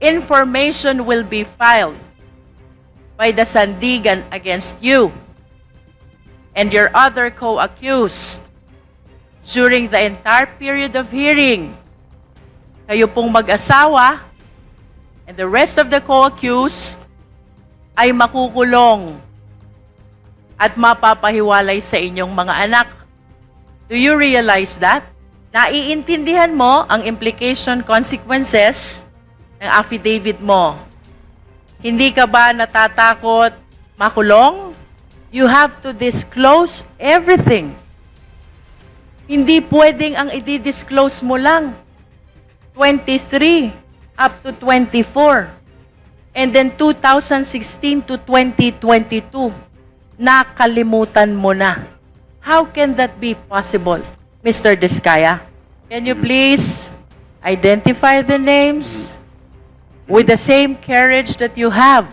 information will be filed by the Sandigan against you and your other co-accused during the entire period of hearing. Kayo pong mag-asawa and the rest of the co-accused ay makukulong at mapapahiwalay sa inyong mga anak. Do you realize that? Naiintindihan mo ang implication consequences ng affidavit mo. Hindi ka ba natatakot makulong? You have to disclose everything. Hindi pwedeng ang i-disclose mo lang 23 up to 24. And then 2016 to 2022, nakalimutan mo na. How can that be possible, Mr. Diskaya? Can you please identify the names with the same courage that you have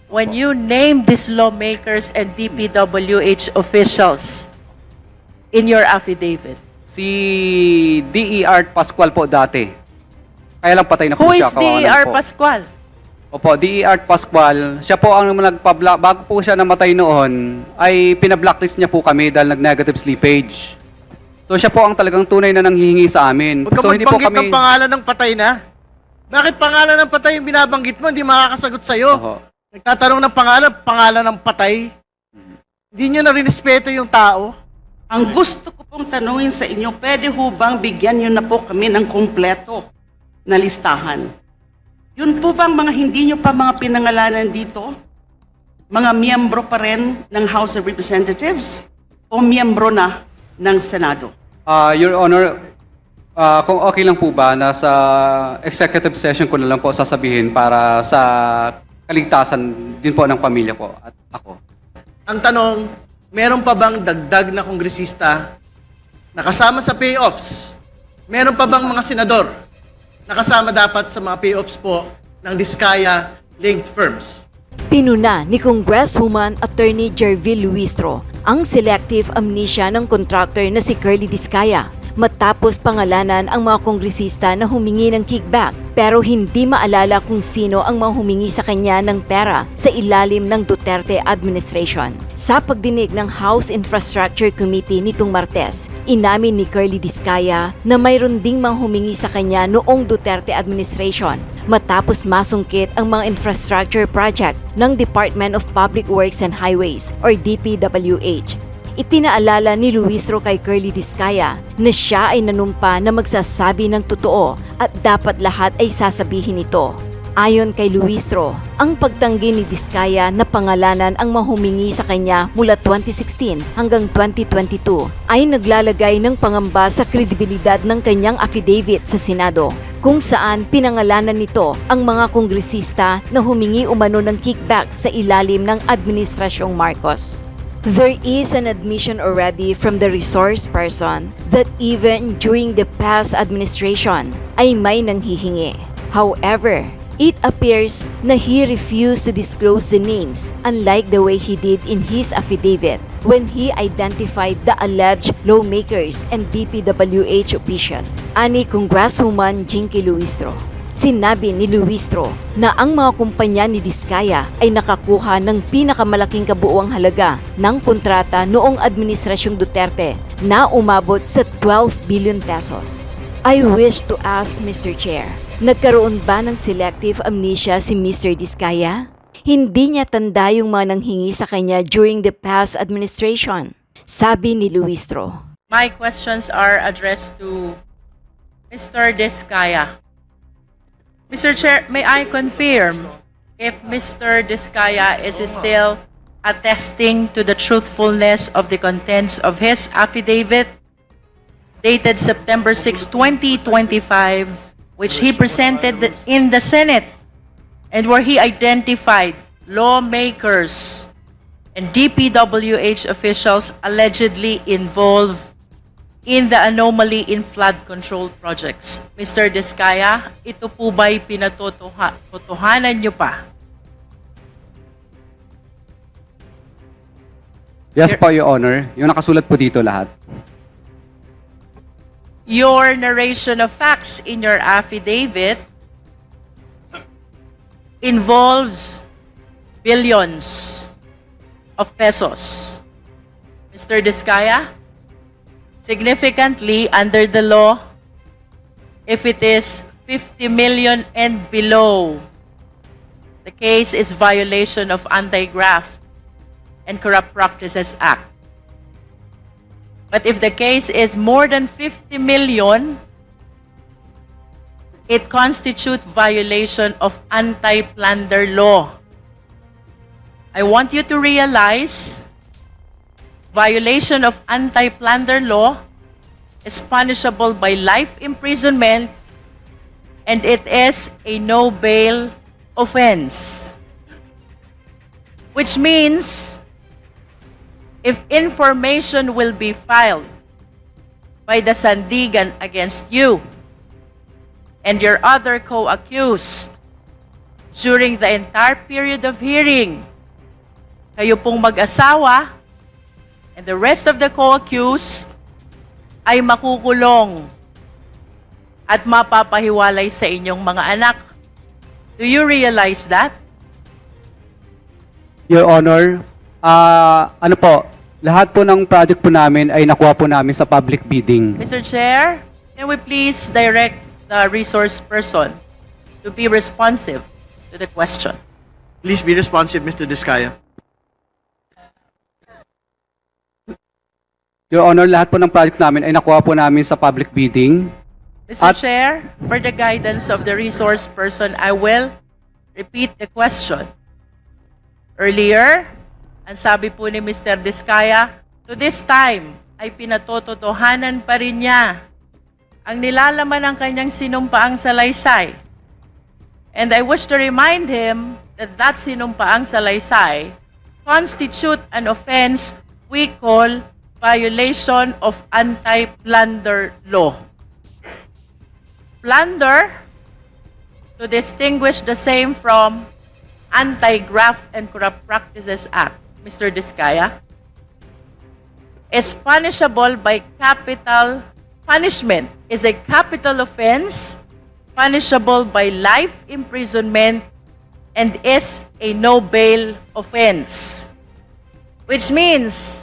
when you name these lawmakers and DPWH officials in your affidavit? Si D.E.R. Pascual po dati. Kaya lang patay na po Who siya. is D.E.R. Pascual? Opo, D.E.R. Pascual. Siya po ang nagpa-block. Bago po siya namatay noon, ay pina-blacklist niya po kami dahil nag-negative slippage. So siya po ang talagang tunay na nanghihingi sa amin. Huwag ka So hindi po magbanggit kami... ng pangalan ng patay na. Bakit pangalan ng patay yung binabanggit mo? Hindi makakasagot sa'yo. Oho. Nagtatanong ng pangalan ng patay. Hindi nyo na rinespeto yung tao. Ang gusto ko pong tanungin sa inyo, pwede ho bang bigyan nyo na po kami ng kompleto na listahan? Yun po bang mga hindi nyo pa mga pinangalanan dito? Mga miyembro pa rin ng House of Representatives? O miyembro na ng Senado? Your Honor, kung okay lang po ba, nasa executive session ko na lang po sasabihin para sa kaligtasan din po ng pamilya ko at ako. Ang tanong, meron pa bang dagdag na kongresista na kasama sa payoffs? Meron pa bang mga senador na kasama dapat sa mga payoffs po ng Diskaya-linked firms? Pinuna ni Congresswoman Attorney Jervil Luistro ang selective amnesia ng contractor na si Curly Diskaya matapos pangalanan ang mga kongresista na humingi ng kickback pero hindi maalala kung sino ang mga humingi sa kanya ng pera sa ilalim ng Duterte administration. Sa pagdinig ng House Infrastructure Committee nitong Martes, inamin ni Curly Diskaya na mayroon ding mga humingi sa kanya noong Duterte administration matapos masungkit ang mga infrastructure project ng Department of Public Works and Highways or DPWH. Ipinaalala ni Luistro kay Curly Diskaya na siya ay nanumpa na magsasabi ng totoo at dapat lahat ay sasabihin ito. Ayon kay Luistro, ang pagtanggi ni Diskaya na pangalanan ang mahumingi sa kanya mula 2016 hanggang 2022 ay naglalagay ng pangamba sa kredibilidad ng kanyang affidavit sa Senado, kung saan pinangalanan nito ang mga kongresista na humingi umano ng kickback sa ilalim ng Administrasyong Marcos. There is an admission already from the resource person that even during the past administration ay may nanghihingi. However, it appears na he refused to disclose the names unlike the way he did in his affidavit when he identified the alleged lawmakers and DPWH official. Ani Congresswoman Jinky Luistro. Sinabi ni Luistro na ang mga kumpanya ni Diskaya ay nakakuha ng pinakamalaking kabuuang halaga ng kontrata noong Administrasyong Duterte na umabot sa 12 billion pesos. I wish to ask Mr. Chair, nagkaroon ba ng selective amnesia si Mr. Diskaya? Hindi niya tanda yung mga nanghingi sa kanya during the past administration. Sabi ni Luistro. My questions are addressed to Mr. Diskaya. Mr. Chair, may I confirm if Mr. Diskaya is still attesting to the truthfulness of the contents of his affidavit dated September 6, 2025, which he presented in the Senate and where he identified lawmakers and DPWH officials allegedly involved in the anomaly in flood control projects. Mr. Diskaya, ito po ba'y pinatotohanan nyo pa? Yes po, Your Honor. Yung nakasulat po dito lahat. Your narration of facts in your affidavit involves billions of pesos. Mr. Diskaya, significantly under the law, if it is 50 million and below, the case is violation of Anti-Graft and Corrupt Practices Act. But if the case is more than 50 million, it constitutes violation of anti-plunder law. I want you to realize violation of anti-plunder law is punishable by life imprisonment and it is a no bail offense. Which means if information will be filed by the Sandigan against you and your other co-accused during the entire period of hearing, kayo pong mag-asawa and the rest of the co-accused ay makukulong at mapapahiwalay sa inyong mga anak. Do you realize that? Your Honor, lahat po ng project po namin ay nakuha po namin sa public bidding. Mr. Chair, can we please direct the resource person to be responsive to the question? Please be responsive, Mr. Diskaya. Your Honor, lahat po ng project namin ay nakuha po namin sa public bidding. Mr. Chair, for the guidance of the resource person, I will repeat the question. Earlier, ang sabi po ni Mr. Diskaya, to this time ay pinatototohanan pa rin niya ang nilalaman ng kanyang sinumpaang salaysay. And I wish to remind him that that sinumpaang salaysay constitute an offense we call violation of anti-plunder law. Plunder, to distinguish the same from Anti-Graft and Corrupt Practices Act, Mr. Diskaya, is punishable by capital punishment, is a capital offense, punishable by life imprisonment, and is a no bail offense. Which means,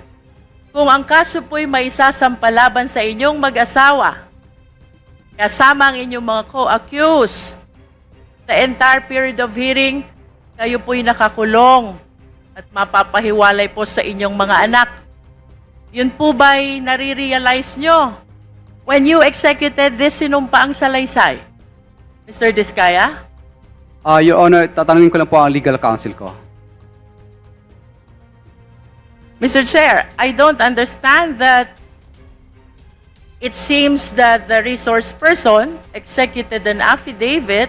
kung ang kaso po'y may isasampalaban sa inyong mag-asawa, kasama ang inyong mga co-accused, the entire period of hearing, kayo po'y nakakulong at mapapahiwalay po sa inyong mga anak. Yun po ba'y nare-realize nyo when you executed this sinumpaang salaysay? Mr. Diskaya? Your Honor, tatanungin ko lang po ang legal counsel ko. Mr. Chair, I don't understand that it seems that the resource person executed an affidavit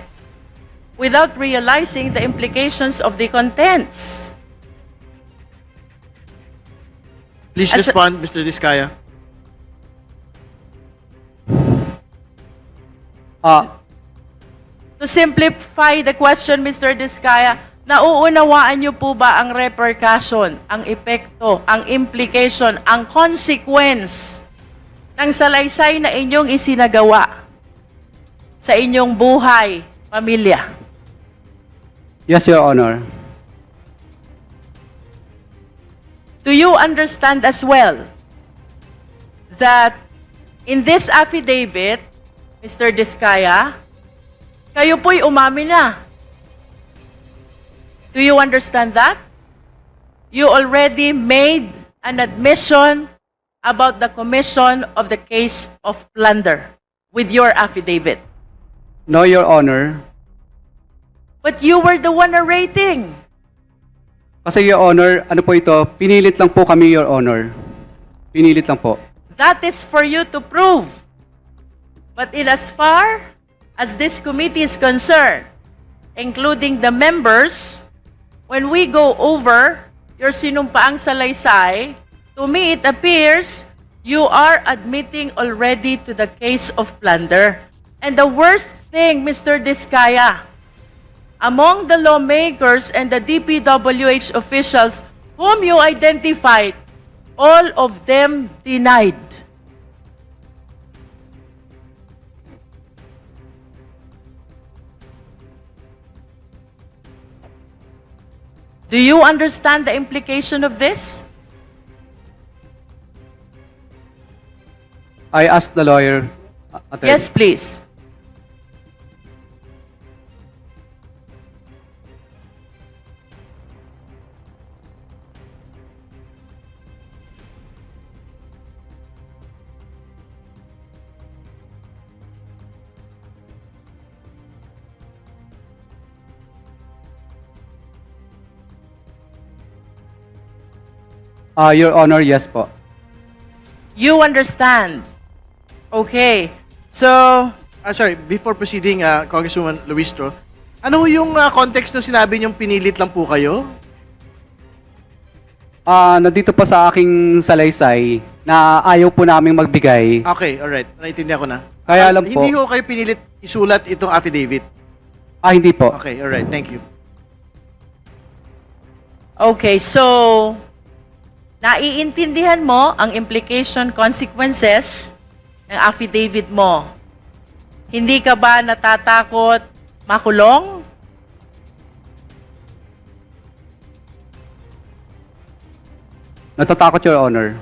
without realizing the implications of the contents. Please As- respond, Mr. Diskaya. To simplify the question, Mr. Diskaya, nauunawaan niyo po ba ang repercussion, ang epekto, ang implication, ang consequence ng salaysay na inyong isinagawa sa inyong buhay, pamilya? Yes, Your Honor. Do you understand as well that in this affidavit, Mr. Diskaya, kayo po'y umamin na? Do you understand that? You already made an admission about the commission of the case of plunder with your affidavit. No, Your Honor. But you were the one narrating. Kasi Your Honor, ano po ito, pinilit lang po kami, Your Honor. Pinilit lang po. That is for you to prove. But in as far as this committee is concerned, including the members, when we go over your sinumpaang salaysay, to me it appears you are admitting already to the case of plunder. And the worst thing, Mr. Diskaya, among the lawmakers and the DPWH officials whom you identified, all of them denied. Do you understand the implication of this? I asked the lawyer, attorney. Yes, please. Your Honor, yes po. You understand. Okay. So, Sorry, before proceeding, Congresswoman Luistro, ano yung context ng sinabi niyong pinilit lang po kayo? Nandito po sa aking salaysay na ayaw po namin magbigay. Okay, alright. Naintindihan ko na. Kaya alam po. Hindi ho kayo pinilit isulat itong affidavit. Hindi po. Okay, alright. Thank you. okay, so, naiintindihan mo ang implication consequences ng affidavit mo. Hindi ka ba natatakot makulong? Natatakot, Your Honor.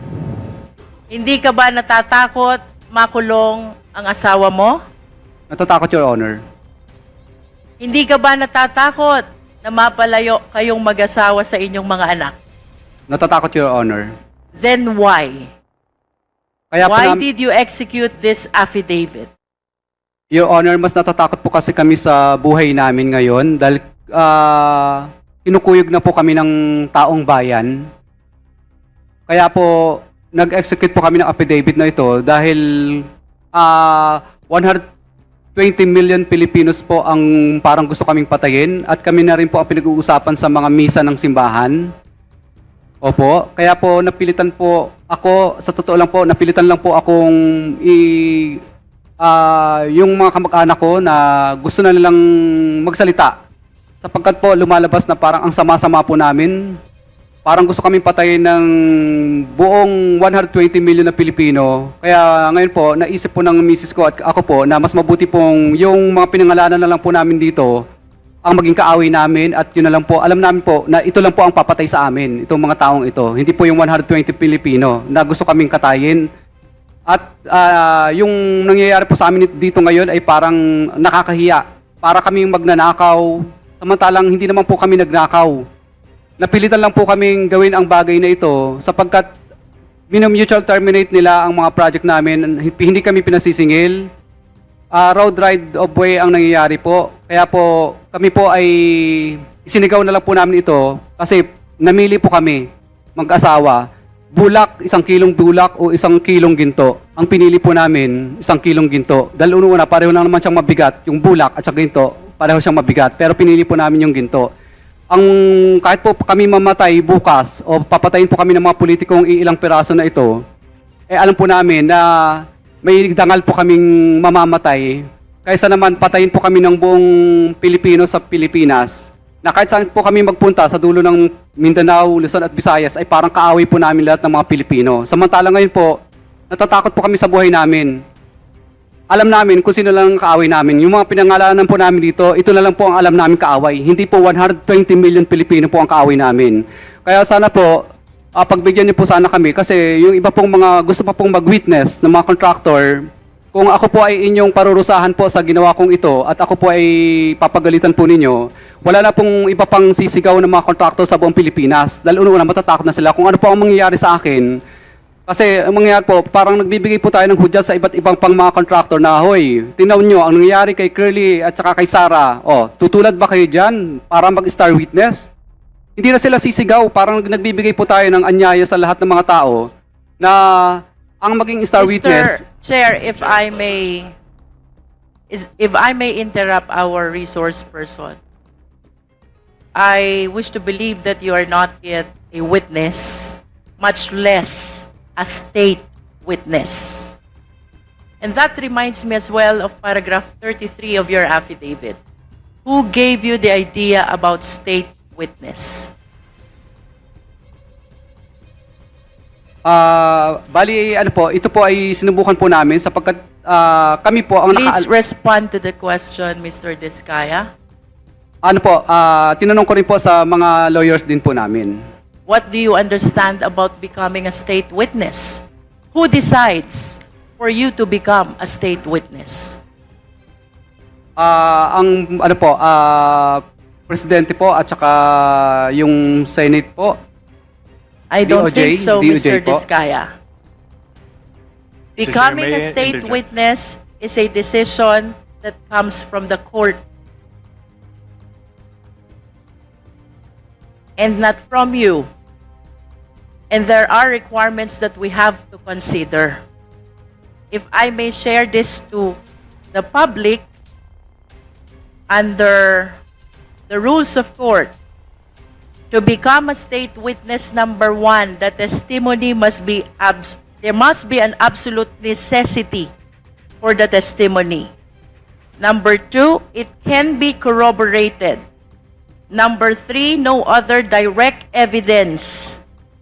Hindi ka ba natatakot makulong ang asawa mo? Natatakot, Your Honor. Hindi ka ba natatakot na mapalayo kayong mag-asawa sa inyong mga anak? Natatakot, Your Honor. Then why? Kaya po Why nam- did you execute this affidavit? Your Honor, mas natatakot po kasi kami sa buhay namin ngayon dahil kinukuyog na po kami ng taong bayan. Kaya po, nag-execute po kami ng affidavit na ito dahil 120 million Pilipinos po ang parang gusto kaming patayin at kami na rin po ang pinag-uusapan sa mga misa ng simbahan. Opo, kaya po napilitan po ako, sa totoo lang po, napilitan lang po akong yung mga kamag-anak ko na gusto na nilang magsalita. Sapagkat po lumalabas na parang ang sama-sama po namin. Parang gusto kaming patayin ng buong 120 million na Pilipino. Kaya ngayon po, naisip po ng misis ko at ako po na mas mabuti pong yung mga pinangalanan na lang po namin dito ang maging kaaway namin at yun na lang po, alam namin po na ito lang po ang papatay sa amin, itong mga taong ito. Hindi po yung 120 Pilipino na gusto kaming katayin. At yung nangyayari po sa amin dito ngayon ay parang nakakahiya. Para kaming magnanakaw, samantalang hindi naman po kami nagnakaw. Napilitan lang po kaming gawin ang bagay na ito sapagkat mutual terminate nila ang mga project namin. Hindi kami pinasisingil. Road ride of way ang nangyayari po. Kaya po kami po ay isinigaw na lang po namin ito kasi namili po kami mag-asawa. Bulak, 1 kilong bulak o 1 kilong ginto. Ang pinili po namin, 1 kilong ginto. Dahil una, pareho lang naman siyang mabigat. Yung bulak at saka ginto, pareho siyang mabigat. Pero pinili po namin yung ginto. Kahit po kami mamatay bukas o papatayin po kami ng mga politikong ilang piraso na ito, alam po namin na may dangal po kaming mamamatay. Kaysa naman patayin po kami ng buong Pilipino sa Pilipinas. Na kahit saan po kami magpunta sa dulo ng Mindanao, Luzon at Visayas ay parang kaaway po namin lahat ng mga Pilipino. Samantala ngayon po, natatakot po kami sa buhay namin. Alam namin kung sino lang ang kaaway namin. Yung mga pinangalanan po namin dito, ito na lang po ang alam namin kaaway. Hindi po 120 million Pilipino po ang kaaway namin. Kaya sana po, pagbigyan niyo po sana kami kasi yung iba pong mga gusto pa pong mag-witness ng mga contractor, kung ako po ay inyong parurusahan po sa ginawa kong ito at ako po ay papagalitan po ninyo, wala na pong iba pang sisigaw ng mga contractor sa buong Pilipinas. Dahil una matatakot na sila kung ano po ang mangyayari sa akin. Kasi ang mangyayari po, parang nagbibigay po tayo ng hudyat sa iba't ibang pang mga contractor na, hoy, tingnan nyo, ang nangyayari kay Curly at saka kay Sarah, tutulad ba kayo dyan para mag-star witness? Hindi na sila sisigaw, parang nagbibigay po tayo ng anyaya sa lahat ng mga tao na ang maging star witness. Mr. Chair, if I may interrupt our resource person, I wish to believe that you are not yet a witness, much less a state witness. And that reminds me as well of paragraph 33 of your affidavit. Who gave you the idea about state witness? Bali, ano po, ito po ay sinubukan po namin sapagkat kami po ang Please respond to the question, Mr. Diskaya. Ano po, tinanong ko rin po sa mga lawyers din po namin. What do you understand about becoming a state witness? Who decides for you to become a state witness? Ang ano po, presidente po at saka yung Senate po. I don't DOJ, think so, Mr. DOJ po. Diskaya. Chair, Becoming may a I state interject? witness is a decision that comes from the court and not from you. And there are requirements that we have to consider. If I may share this to the public, under the rules of court, to become a state witness, number one, the testimony must be there must be an absolute necessity for the testimony. Number two, it can be corroborated. Number three, no other direct evidence.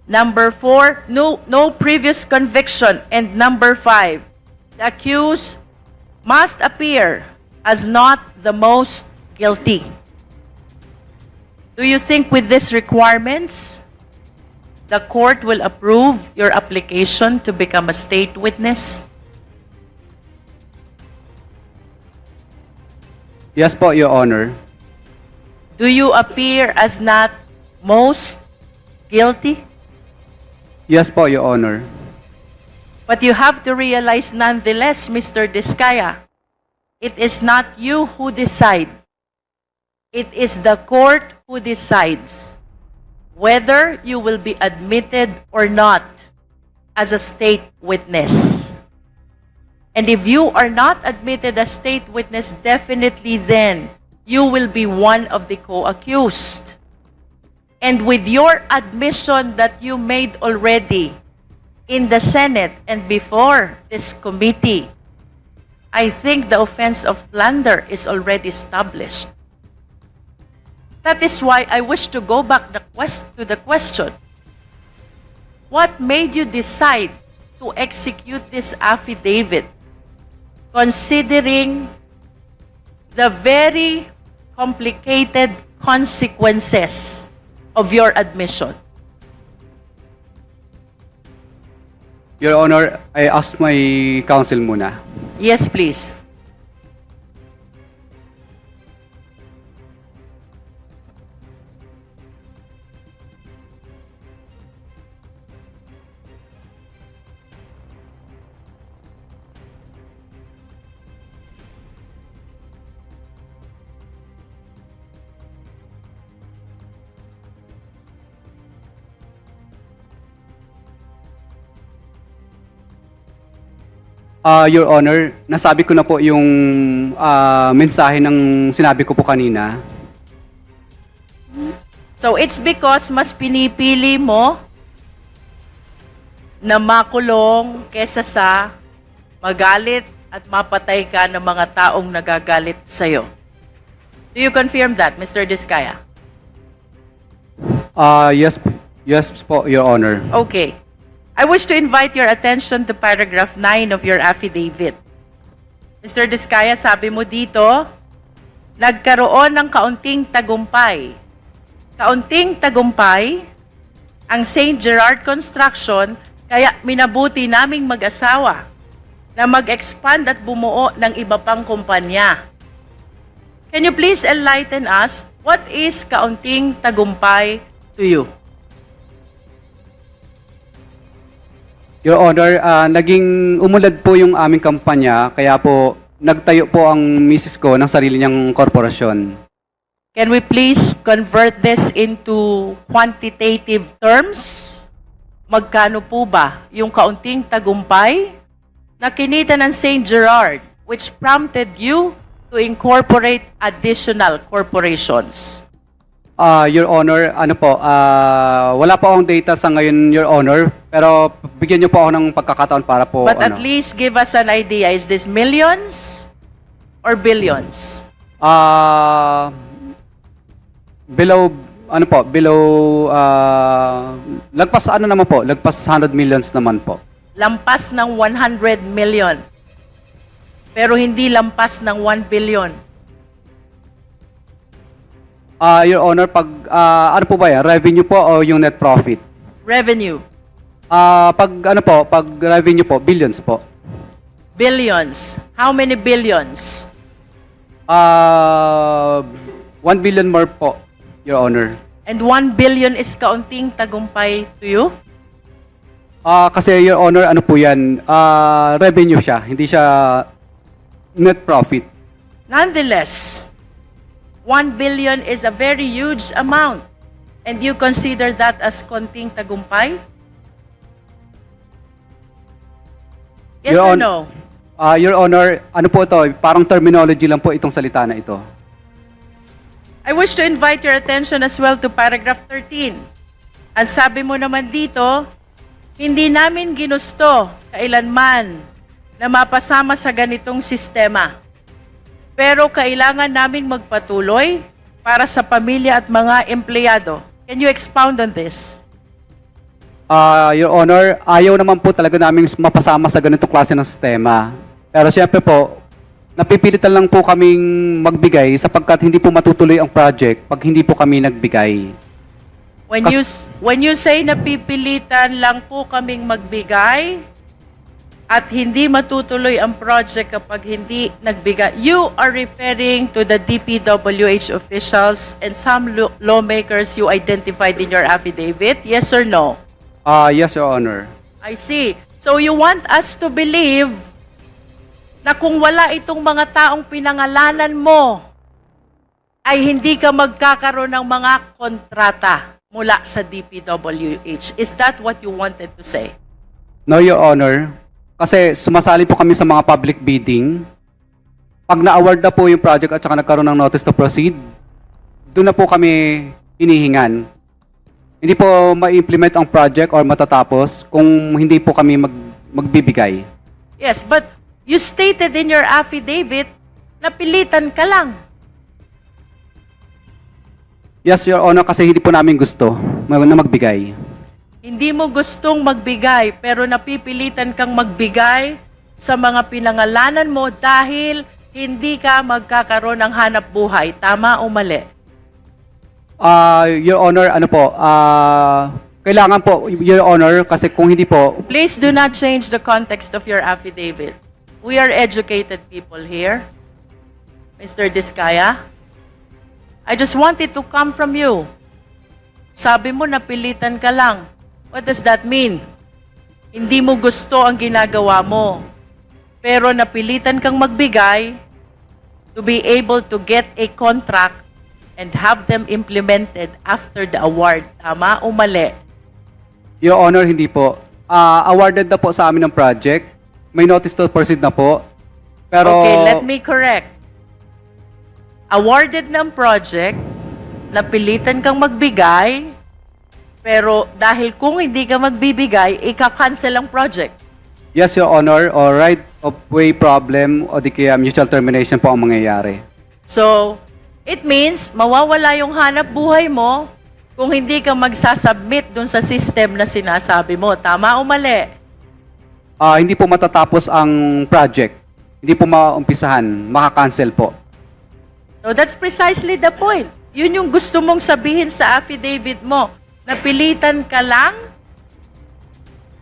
Number four, no previous conviction. And number five, the accused must appear as not the most guilty. Do you think with these requirements, the court will approve your application to become a state witness? Yes po, Your Honor. Do you appear as not most guilty? Yes po, Your Honor. But you have to realize nonetheless, Mr. Diskaya, it is not you who decide. It is the court who decides whether you will be admitted or not as a state witness. And if you are not admitted as state witness, definitely then you will be one of the co-accused. And with your admission that you made already in the Senate and before this committee, I think the offense of plunder is already established. That is why I wish to go back to the question. What made you decide to execute this affidavit, considering the very complicated consequences of your admission? Your Honor, I ask my counsel muna. Yes, please. Your Honor, nasabi ko na po yung mensahe ng sinabi ko po kanina. So it's because mas pinipili mo na makulong kesa sa magalit at mapatay ka ng mga taong nagagalit sa'yo. Do you confirm that, Mr. Diskaya? Yes po, Your Honor. Okay. I wish to invite your attention to paragraph 9 of your affidavit. Mr. Diskaya, sabi mo dito, nagkaroon ng kaunting tagumpay. Kaunting tagumpay ang St. Gerard Construction, kaya minabuti naming mag-asawa na mag-expand at bumuo ng iba pang kumpanya. Can you please enlighten us, what is kaunting tagumpay to you? Your Honor, naging umunlad po yung aming kampanya, kaya po nagtayo po ang misis ko ng sarili niyang korporasyon. Can we please convert this into quantitative terms? Magkano po ba yung kaunting tagumpay na kinita ng St. Gerard, which prompted you to incorporate additional corporations? Your Honor, ano po, wala po akong data sa ngayon, Your Honor, pero bigyan niyo po ako ng pagkakataon para po, But at least give us an idea, is this millions or billions? Lagpas naman po, lagpas 100 millions naman po. Lampas ng 100 million. Pero hindi lampas ng 1 billion. Your Honor, ano po ba yan? Revenue po o yung net profit? Revenue. Pag revenue po, billions po. Billions. How many billions? 1 billion more po, Your Honor. And 1 billion is kaunting tagumpay to you? Kasi Your Honor, ano po yan, revenue siya, hindi siya net profit. Nonetheless, 1 billion is a very huge amount. And you consider that as konting tagumpay? Yes Your or Hon- no? Your Honor, ano po ito, parang terminology lang po itong salita na ito. I wish to invite your attention as well to paragraph 13. Ang sabi mo naman dito, hindi namin ginusto kailanman na mapasama sa ganitong sistema. Pero kailangan naming magpatuloy para sa pamilya at mga empleyado. Can you expound on this? Your Honor, ayaw naman po talaga namin mapasama sa ganitong klase ng sistema. Pero siyempre po, napipilitan lang po kaming magbigay sapagkat hindi po matutuloy ang project pag hindi po kami nagbigay. When you say napipilitan lang po kaming magbigay at hindi matutuloy ang project kapag hindi nagbigay, you are referring to the DPWH officials and some lawmakers you identified in your affidavit, yes or no? Yes, Your Honor. I see. So you want us to believe na kung wala itong mga taong pinangalanan mo, ay hindi ka magkakaroon ng mga kontrata mula sa DPWH. Is that what you wanted to say? No, Your Honor. Kasi sumasali po kami sa mga public bidding. Pag na-award na po yung project at saka nagkaroon ng notice to proceed, doon na po kami hinihingan. Hindi po ma-implement ang project or matatapos kung hindi po kami magbibigay. Yes, but you stated in your affidavit na pilitan ka lang. Yes, Your Honor, kasi hindi po namin gusto na magbigay. Hindi mo gustong magbigay pero napipilitan kang magbigay sa mga pinangalanan mo dahil hindi ka magkakaroon ng hanap buhay. Tama o mali? Your Honor, ano po, kailangan po, Your Honor, kasi kung hindi po, Please do not change the context of your affidavit. We are educated people here. Mr. Diskaya, I just want it to come from you. Sabi mo, napilitan ka lang. What does that mean? Hindi mo gusto ang ginagawa mo. Pero napilitan kang magbigay to be able to get a contract and have them implemented after the award. Tama o mali? Your Honor, hindi po. Awarded na po sa amin ng project. May notice to proceed na po. Pero, Okay, let me correct. Awarded ng project, napilitan kang magbigay, pero dahil kung hindi ka magbibigay, ika-cancel ang project. yes, Your Honor, or right of way problem o di kaya mutual termination po ang mangyayari. So, it means mawawala yung hanap buhay mo kung hindi ka magsasubmit dun sa system na sinasabi mo. Tama o mali? Hindi po matatapos ang project. Hindi po maumpisahan. Maka-cancel po. So that's precisely the point. Yun yung gusto mong sabihin sa affidavit mo. Napilitan ka lang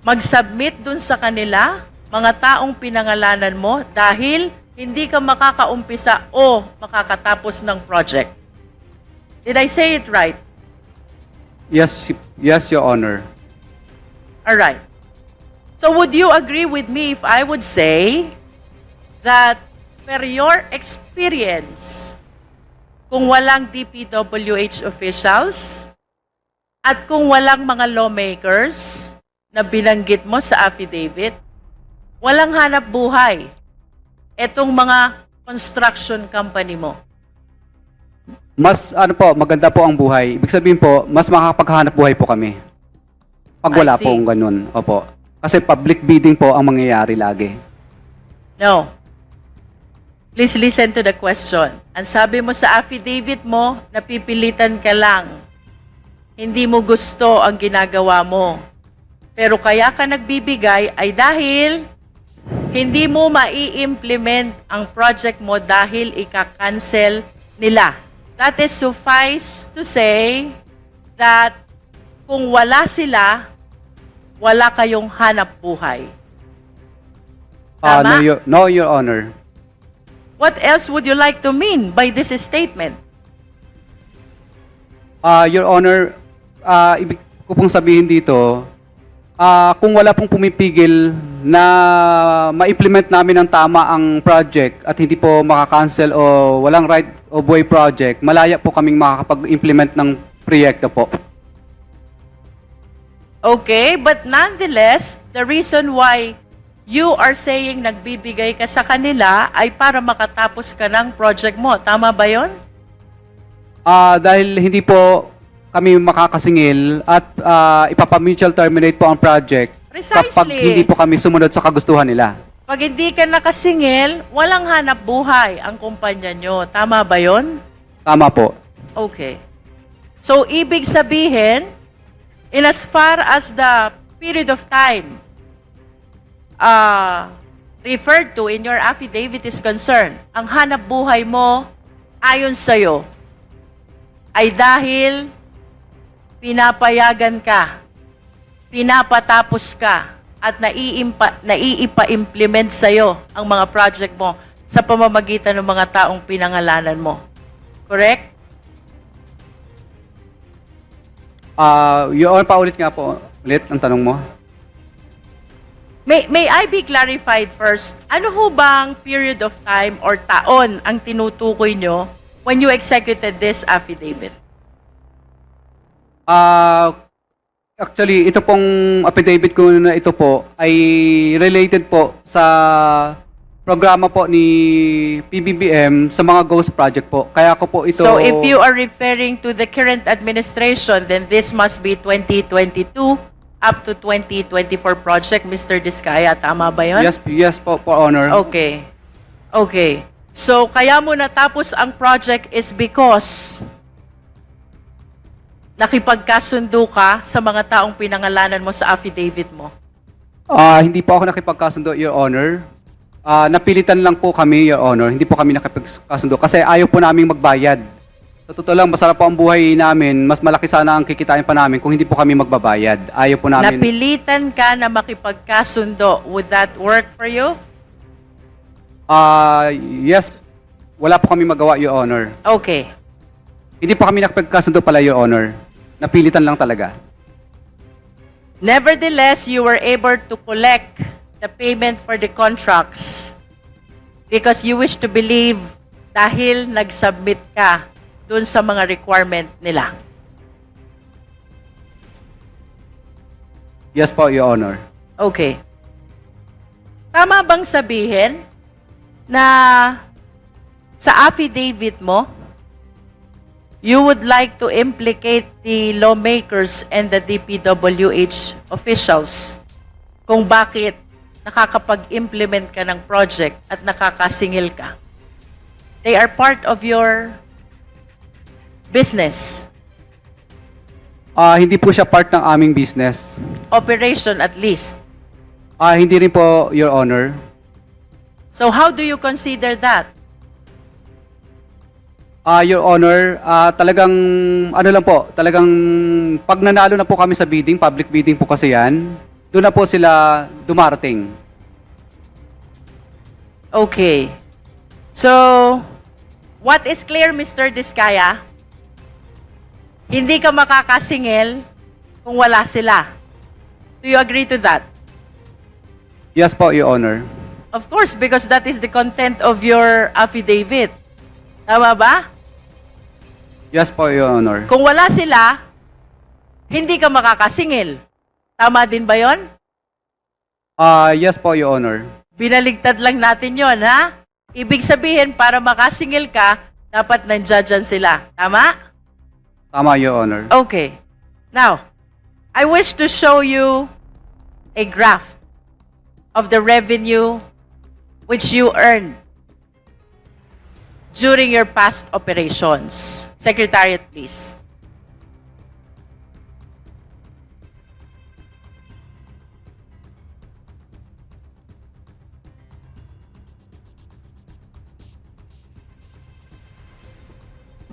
mag-submit dun sa kanila, mga taong pinangalanan mo, dahil hindi ka makakaumpisa o makakatapos ng project. Did I say it right? Yes, Your Honor. Alright. So would you agree with me if I would say that per your experience, kung walang DPWH officials at kung walang mga lawmakers na binanggit mo sa affidavit, walang hanap buhay etong mga construction company mo? Mas, maganda po ang buhay. Ibig sabihin po, mas makakapaghanap buhay po kami. Pag I wala see. pong ganun. Opo. Kasi public bidding po ang mangyayari lagi. No. Please listen to the question. Ang sabi mo sa affidavit mo, napipilitan ka lang. Hindi mo gusto ang ginagawa mo. Pero kaya ka nagbibigay ay dahil hindi mo mai-implement ang project mo dahil ika-cancel nila. that is suffice to say that kung wala sila, wala kayong hanap buhay. Tama? No, Your Honor. What else would you like to mean by this statement? Your Honor, ibig ko pong sabihin dito, kung wala pong pumipigil na ma-implement namin ng tama ang project at hindi po makakancel o walang right of way project, malaya po kaming makakapag-implement ng proyekto po. Okay, but nonetheless, the reason why you are saying nagbibigay ka sa kanila ay para makatapos ka ng project mo. Tama ba yon? Dahil hindi po kami makakasingil at ipapa-mutual terminate po ang project kapag Precisely. hindi po kami sumunod sa kagustuhan nila. Pag hindi ka nakasingil, walang hanap buhay ang kumpanya nyo. Tama ba yon? Tama po. Okay. So, ibig sabihin, in as far as the period of time referred to in your affidavit is concerned, ang hanap buhay mo, ayon sa'yo, ay dahil pinapayagan ka, pinapatapos ka, at naiipa-implement sa'yo ang mga project mo sa pamamagitan ng mga taong pinangalanan mo. Correct? Your Honor, paulit nga po ulit ang tanong mo. May I be clarified first? Ano ho bang period of time or taon ang tinutukoy nyo when you executed this affidavit? Actually, ito pong affidavit ko na ito po ay related po sa programa po ni PBBM sa mga ghost project po. Kaya ko po ito... So if you are referring to the current administration, then this must be 2022 up to 2024 project, Mr. Diskaya. Tama ba yun? Yes po, Honor. Okay. Okay. So kaya mo natapos ang project is because nakipagkasundo ka sa mga taong pinangalanan mo sa affidavit mo. Hindi po ako nakipagkasundo, Your Honor. Napilitan lang po kami, Your Honor. Hindi po kami nakipagkasundo kasi ayaw po namin magbayad. Sa totoo lang, masarap po ang buhay namin. Mas malaki sana ang kikitain pa namin kung hindi po kami magbabayad. Ayaw po namin... Napilitan ka na makipagkasundo. Would that work for you? Yes. Wala po kami magawa, Your Honor. Okay. Hindi po kami nakipagkasundo pala, Your Honor. Napilitan lang talaga. Nevertheless, you were able to collect the payment for the contracts because you wish to believe dahil nag-submit ka dun sa mga requirement nila. Yes po, Your Honor. Okay. Tama bang sabihin na sa affidavit mo, you would like to implicate the lawmakers and the DPWH officials kung bakit nakakapag-implement ka ng project at nakakasingil ka? They are part of your business, Hindi po siya part ng aming business. operation at least. Hindi rin po, Your Honor. So how do you consider that? Your Honor, talagang, ano lang po, talagang pag nanalo na po kami sa bidding, public bidding po kasi yan, doon na po sila dumarating. Okay. So, what is clear, Mr. Diskaya? Hindi ka makakasingil kung wala sila. Do you agree to that? Yes po, Your Honor. Of course, because that is the content of your affidavit. Tama ba? Yes po, Your Honor. Kung wala sila, hindi ka makakasingil. Tama din ba yon? Yes po, Your Honor. Binaligtad lang natin yon, ha? Ibig sabihin, para makasingil ka, dapat nandiyan sila. Tama? Tama, Your Honor. Okay. Now, I wish to show you a graph of the revenue which you earned during your past operations. Secretariat, please.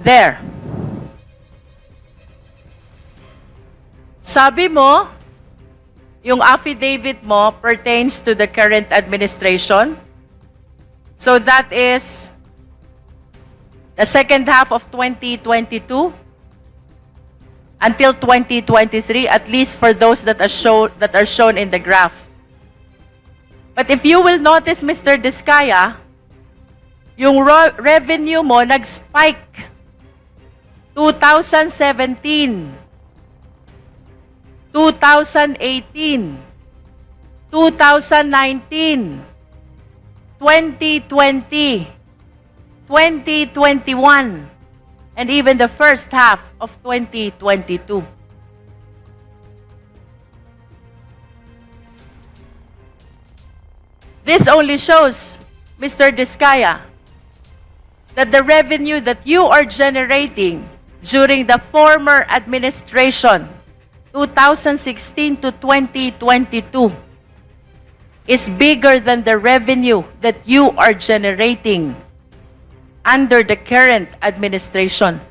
There. Sabi mo, yung affidavit mo pertains to the current administration. So that is the second half of 2022 until 2023, at least for those that are shown in the graph. But if you will notice, Mr. Diskaya, yung revenue mo nag-spike 2017, 2018, 2019, 2020, 2021, and even the first half of 2022. This only shows, Mr. Diskaya, that the revenue that you are generating during the former administration, 2016 to 2022, is bigger than the revenue that you are generating under the current administration.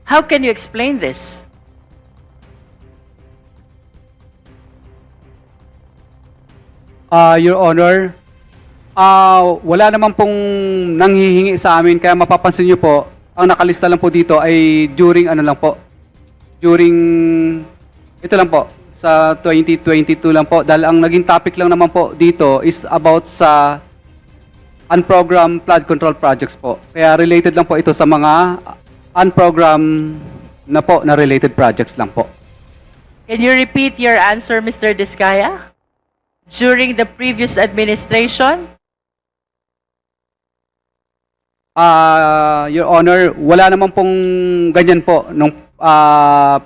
How can you explain this? Your Honor, wala naman pong nanghihingi sa amin, kaya mapapansin niyo po, ang nakalista lang po dito ay during ano lang po, during ito lang po, sa 2022 lang po, dahil ang naging topic lang naman po dito is about sa unprogrammed flood control projects po. Kaya related lang po ito sa mga unprogrammed na po na related projects lang po. Can you repeat your answer, Mr. Diskaya? During the previous administration? Your Honor, wala naman pong ganyan po nung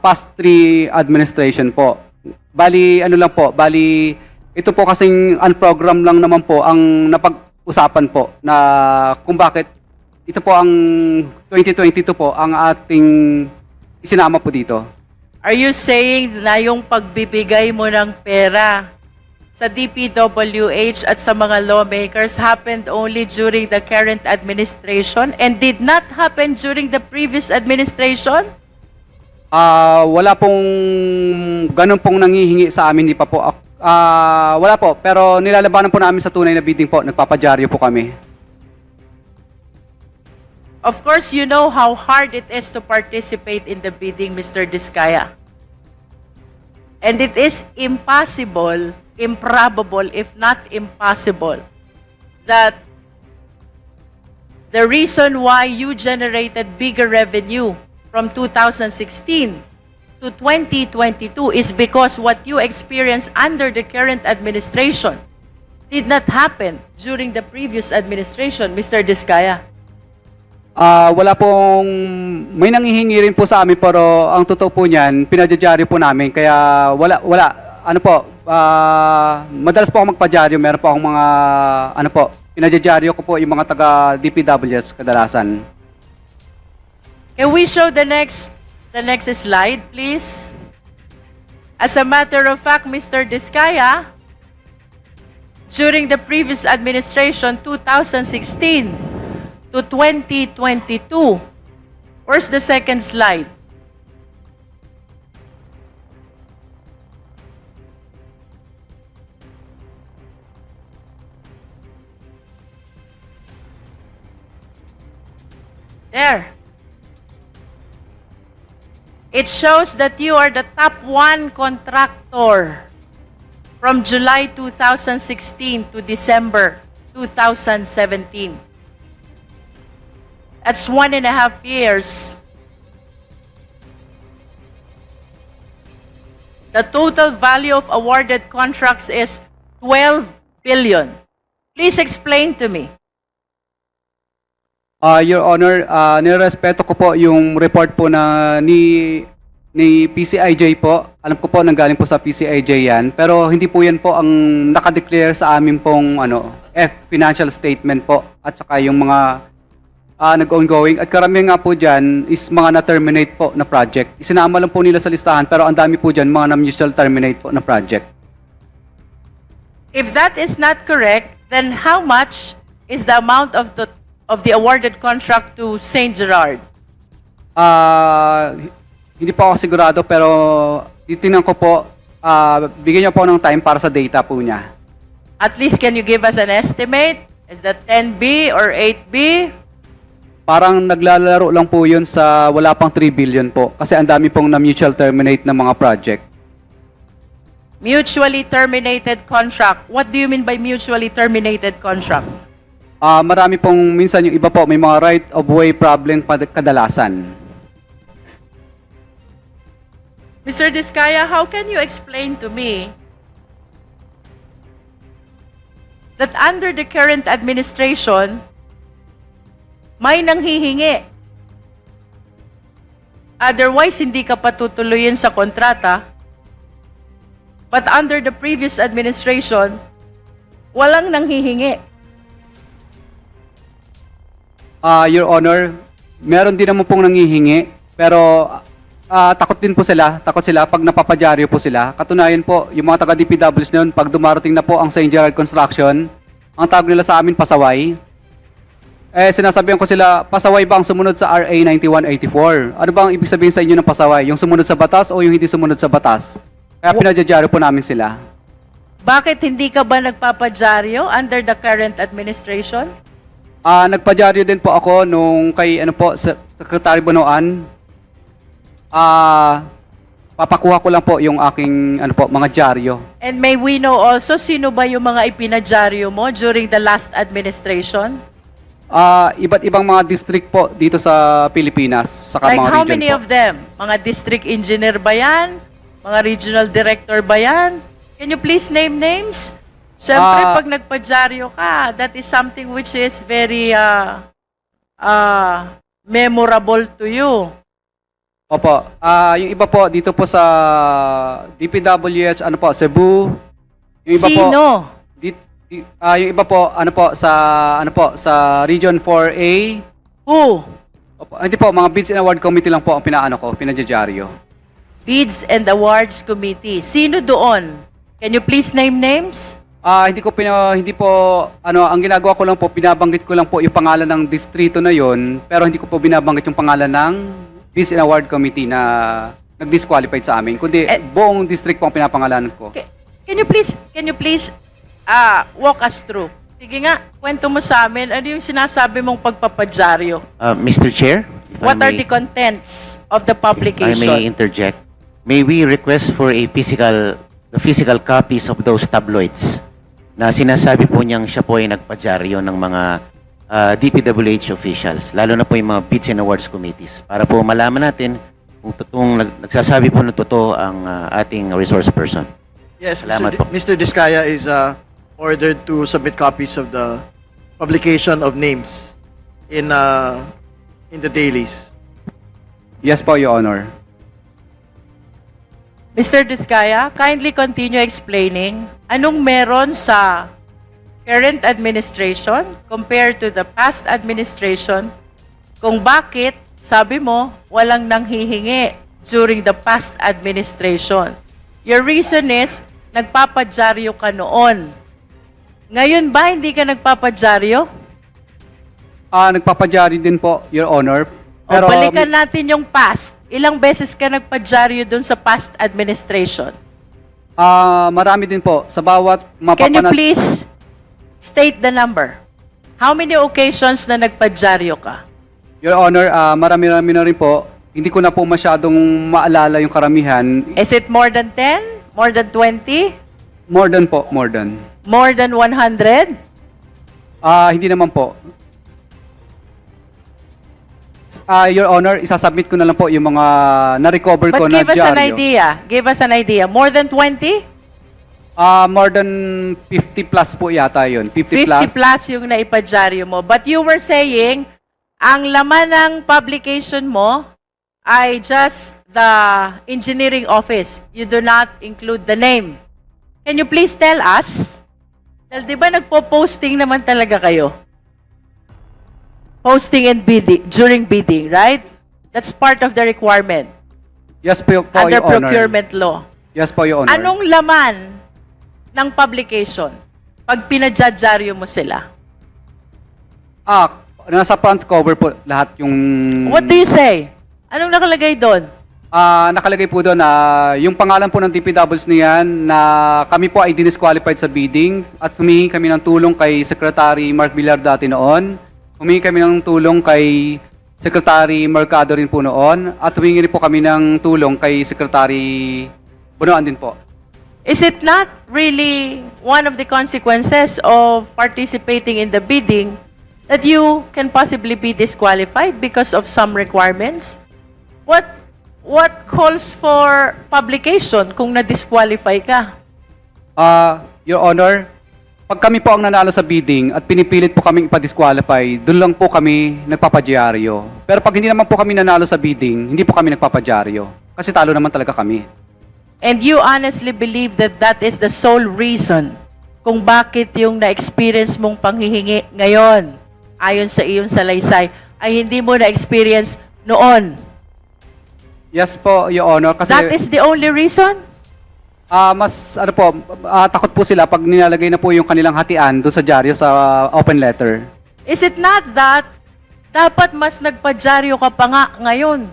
past 3 administration po. Bali, ano lang po, bali, ito po kasing unprogram lang naman po ang napag-usapan po na kung bakit ito po ang 2022 po ang ating isinama po dito. Are you saying na yung pagbibigay mo ng pera sa DPWH at sa mga lawmakers happened only during the current administration and did not happen during the previous administration? Wala pong ganun pong nangihingi sa amin, hindi pa po. Wala po, pero nilalabanan po namin sa tunay na bidding po. Nagpapadyaryo po kami. Of course, you know how hard it is to participate in the bidding, Mr. Diskaya. And it is impossible, improbable, if not impossible, that the reason why you generated bigger revenue from 2016 to 2022 is because what you experienced under the current administration did not happen during the previous administration, Mr. Diskaya. Wala pong, may nangihingi rin po sa amin, pero ang totoo po niyan, pinadyaryo po namin, kaya wala, ano po, madalas po ako magpadyaryo, meron po akong mga, ano po, pinadyaryo ko po yung mga taga DPWH kadalasan. Can we show the next slide, please? As a matter of fact, Mr. Diskaya, during the previous administration, 2016 to 2022, where's the second slide? There. It shows that you are the top 1 contractor from July 2016 to December 2017. That's 1.5 years. The total value of awarded contracts is 12 billion. Please explain to me. Your Honor, nirespeto ko po yung report po na ni PCIJ po. Alam ko po nanggaling po sa PCIJ yan. Pero hindi po yan po ang nakadeclare sa amin pong financial statement po. At saka yung mga nag-ongoing. At karamihan nga po dyan is mga na-terminate po na project. Isinama lang po nila sa listahan, pero ang dami po dyan mga na-mutual terminate po na project. If that is not correct, then how much is the amount of the awarded contract to St. Gerard? Hindi po ako sigurado pero titingnan ko po, bigyan niyo po ng time para sa data po niya. At least can you give us an estimate? Is that 10B or 8B? Parang naglalaro lang po yun sa wala pang 3 billion po kasi ang dami pong na mutual terminate ng mga project. Mutually terminated contract. What do you mean by mutually terminated contract? Marami pong minsan yung iba po may mga right of way problem kadalasan. Mr. Diskaya, how can you explain to me that under the current administration, may nanghihingi? Otherwise, hindi ka patutuloyin sa kontrata. But under the previous administration, walang nanghihingi. Your Honor, meron din naman pong nangihingi pero takot din po sila, takot sila pag napapadyaryo po sila. Katunayan po, yung mga taga-DPWs na yun, pag dumarating na po ang St. Gerard Construction, ang tawag nila sa amin, pasaway. Sinasabihan ko sila, pasaway ba ang sumunod sa RA 9184? Ano ba ang ibig sabihin sa inyo ng pasaway? Yung sumunod sa batas o yung hindi sumunod sa batas? Kaya pinadyaryo po namin sila. Bakit hindi ka ba nagpapadyaryo under the current administration? Nagpadyaryo din po ako nung kay Secretary Bonoan. Papakuha ko lang po yung aking mga dyaryo. And may we know also sino ba yung mga ipinadyaryo mo during the last administration? Iba't ibang mga district po dito sa Pilipinas, saka Like mga how region many po. of them? Mga district engineer ba yan? Mga regional director ba yan? Can you please name names? Siyempre, pag nagpadyaryo ka, that is something which is very memorable to you. Opo. Yung iba po dito po sa DPWH, Cebu. Yung iba po Sino? yung iba po sa Region 4A. Who? Opo, hindi po, mga bids and award committee lang po ang pinadyaryo. Bids and Awards Committee. Sino doon? Can you please name names? Hindi po ang ginagawa ko lang po, binabanggit ko lang po yung pangalan ng distrito na yon, pero hindi ko po binabanggit yung pangalan ng Bids and Award Committee na nag-disqualified sa amin, kundi buong district po ang pinapangalanan ko. Can you please walk us through? Sige nga, kwento mo sa amin, ano yung sinasabi mong pagpapadyaryo? Mr. Chair, if What I are may, the contents of the if I may publication? interject, may we request for the physical copies of those tabloids na sinasabi po niyang siya po ay nagpadyaryo ng mga DPWH officials, lalo na po yung mga Bids and Awards Committees, para po malaman natin kung totoong nagsasabi po ng totoo ang ating resource person. Yes, Salamat po. Mr. Diskaya is ordered to submit copies of the publication of names in the dailies. Yes po, Your Honor. Mr. Diskaya, kindly continue explaining anong meron sa current administration compared to the past administration kung bakit, sabi mo, walang nanghihingi during the past administration. Your reason is, nagpapadyaryo ka noon. Ngayon ba, hindi ka nagpapadyaryo? Nagpapadyaryo din po, Your Honor. O balikan natin yung past. Ilang beses ka nagpadyaryo dun sa past administration? Marami din po. Sa bawat Can you please state the number? How many occasions na nagpadyaryo ka? Your Honor, marami-rami na rin po. Hindi ko na po masyadong maalala yung karamihan. Is it more than 10? More than 20? More than po, more than. More than 100? Hindi naman po. Your Honor, isasubmit ko na lang po yung mga na-recover ko But na give us an dyaryo. idea. Give us an idea. More than 20? More than 50 plus po yata yun. 50 50 plus yung naipadyaryo mo. But you were saying, ang laman ng publication mo ay just the engineering office. You do not include the name. Can you please tell us? Dahil di ba nagpo-posting naman talaga kayo? Posting and bidding, during bidding, right? That's part of the requirement Yes po, under Your Honor. procurement law. Yes po, Your Honor. Anong laman ng publication pag pinadyaryo mo sila? Nasa front cover po lahat yung... What do you say? Anong nakalagay doon? Nakalagay po doon na yung pangalan po ng DPWs niyan na kami po ay disqualified sa bidding at humingi kami ng tulong kay Secretary Mark Villar dati noon. Humingi kami ng tulong kay Secretary Mercado rin po noon at humingi rin po kami ng tulong kay Secretary Bunoan din po. Is it not really one of the consequences of participating in the bidding that you can possibly be disqualified because of some requirements? What calls for publication kung na-disqualify ka? Your Honor, pag kami po ang nanalo sa bidding at pinipilit po kaming ipa-disqualify, doon lang po kami nagpapadyaryo. Pero pag hindi naman po kami nanalo sa bidding, hindi po kami nagpapadyaryo. Kasi talo naman talaga kami. And you honestly believe that that is the sole reason kung bakit yung na-experience mong panghihingi ngayon, ayon sa iyong salaysay, ay hindi mo na-experience noon? Yes po, Your Honor. Kasi That is the only reason? takot po sila pag nilalagay na po yung kanilang hatian doon sa dyaryo sa open letter. Is it not that dapat mas nagpadyaryo ka pa nga ngayon?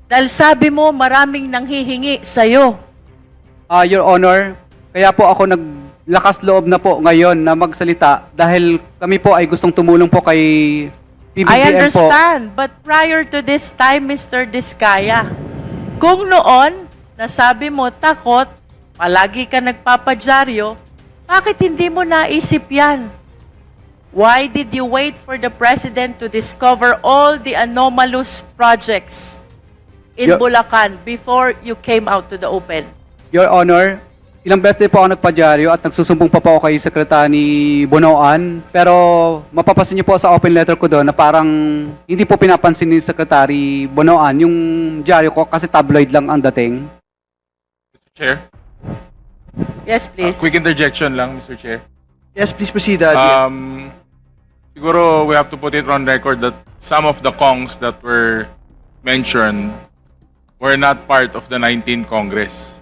Dahil sabi mo maraming nanghihingi sa'yo. Your Honor, kaya po ako naglakas loob na po ngayon na magsalita dahil kami po ay gustong tumulong po kay PBBM I po. understand, but prior to this time, Mr. Diskaya, kung noon, nasabi mo takot, palagi ka nagpapadyaryo, bakit hindi mo naisip yan? Why did you wait for the President to discover all the anomalous projects in Yo- Bulacan before you came out to the open? Your Honor, ilang beses po ako nagpadyaryo at nagsusumbong pa po ako kay Secretary Bunoan. Pero mapapasin niyo po sa open letter ko doon na parang hindi po pinapansin ni Secretary Bunoan yung dyaryo ko kasi tabloid lang ang dating. Mr. Chair, Yes, please. quick interjection lang, Mr. Chair. Yes, please proceed, DS. Siguro we have to put it on record that some of the Kongs that were mentioned were not part of the 19th Congress.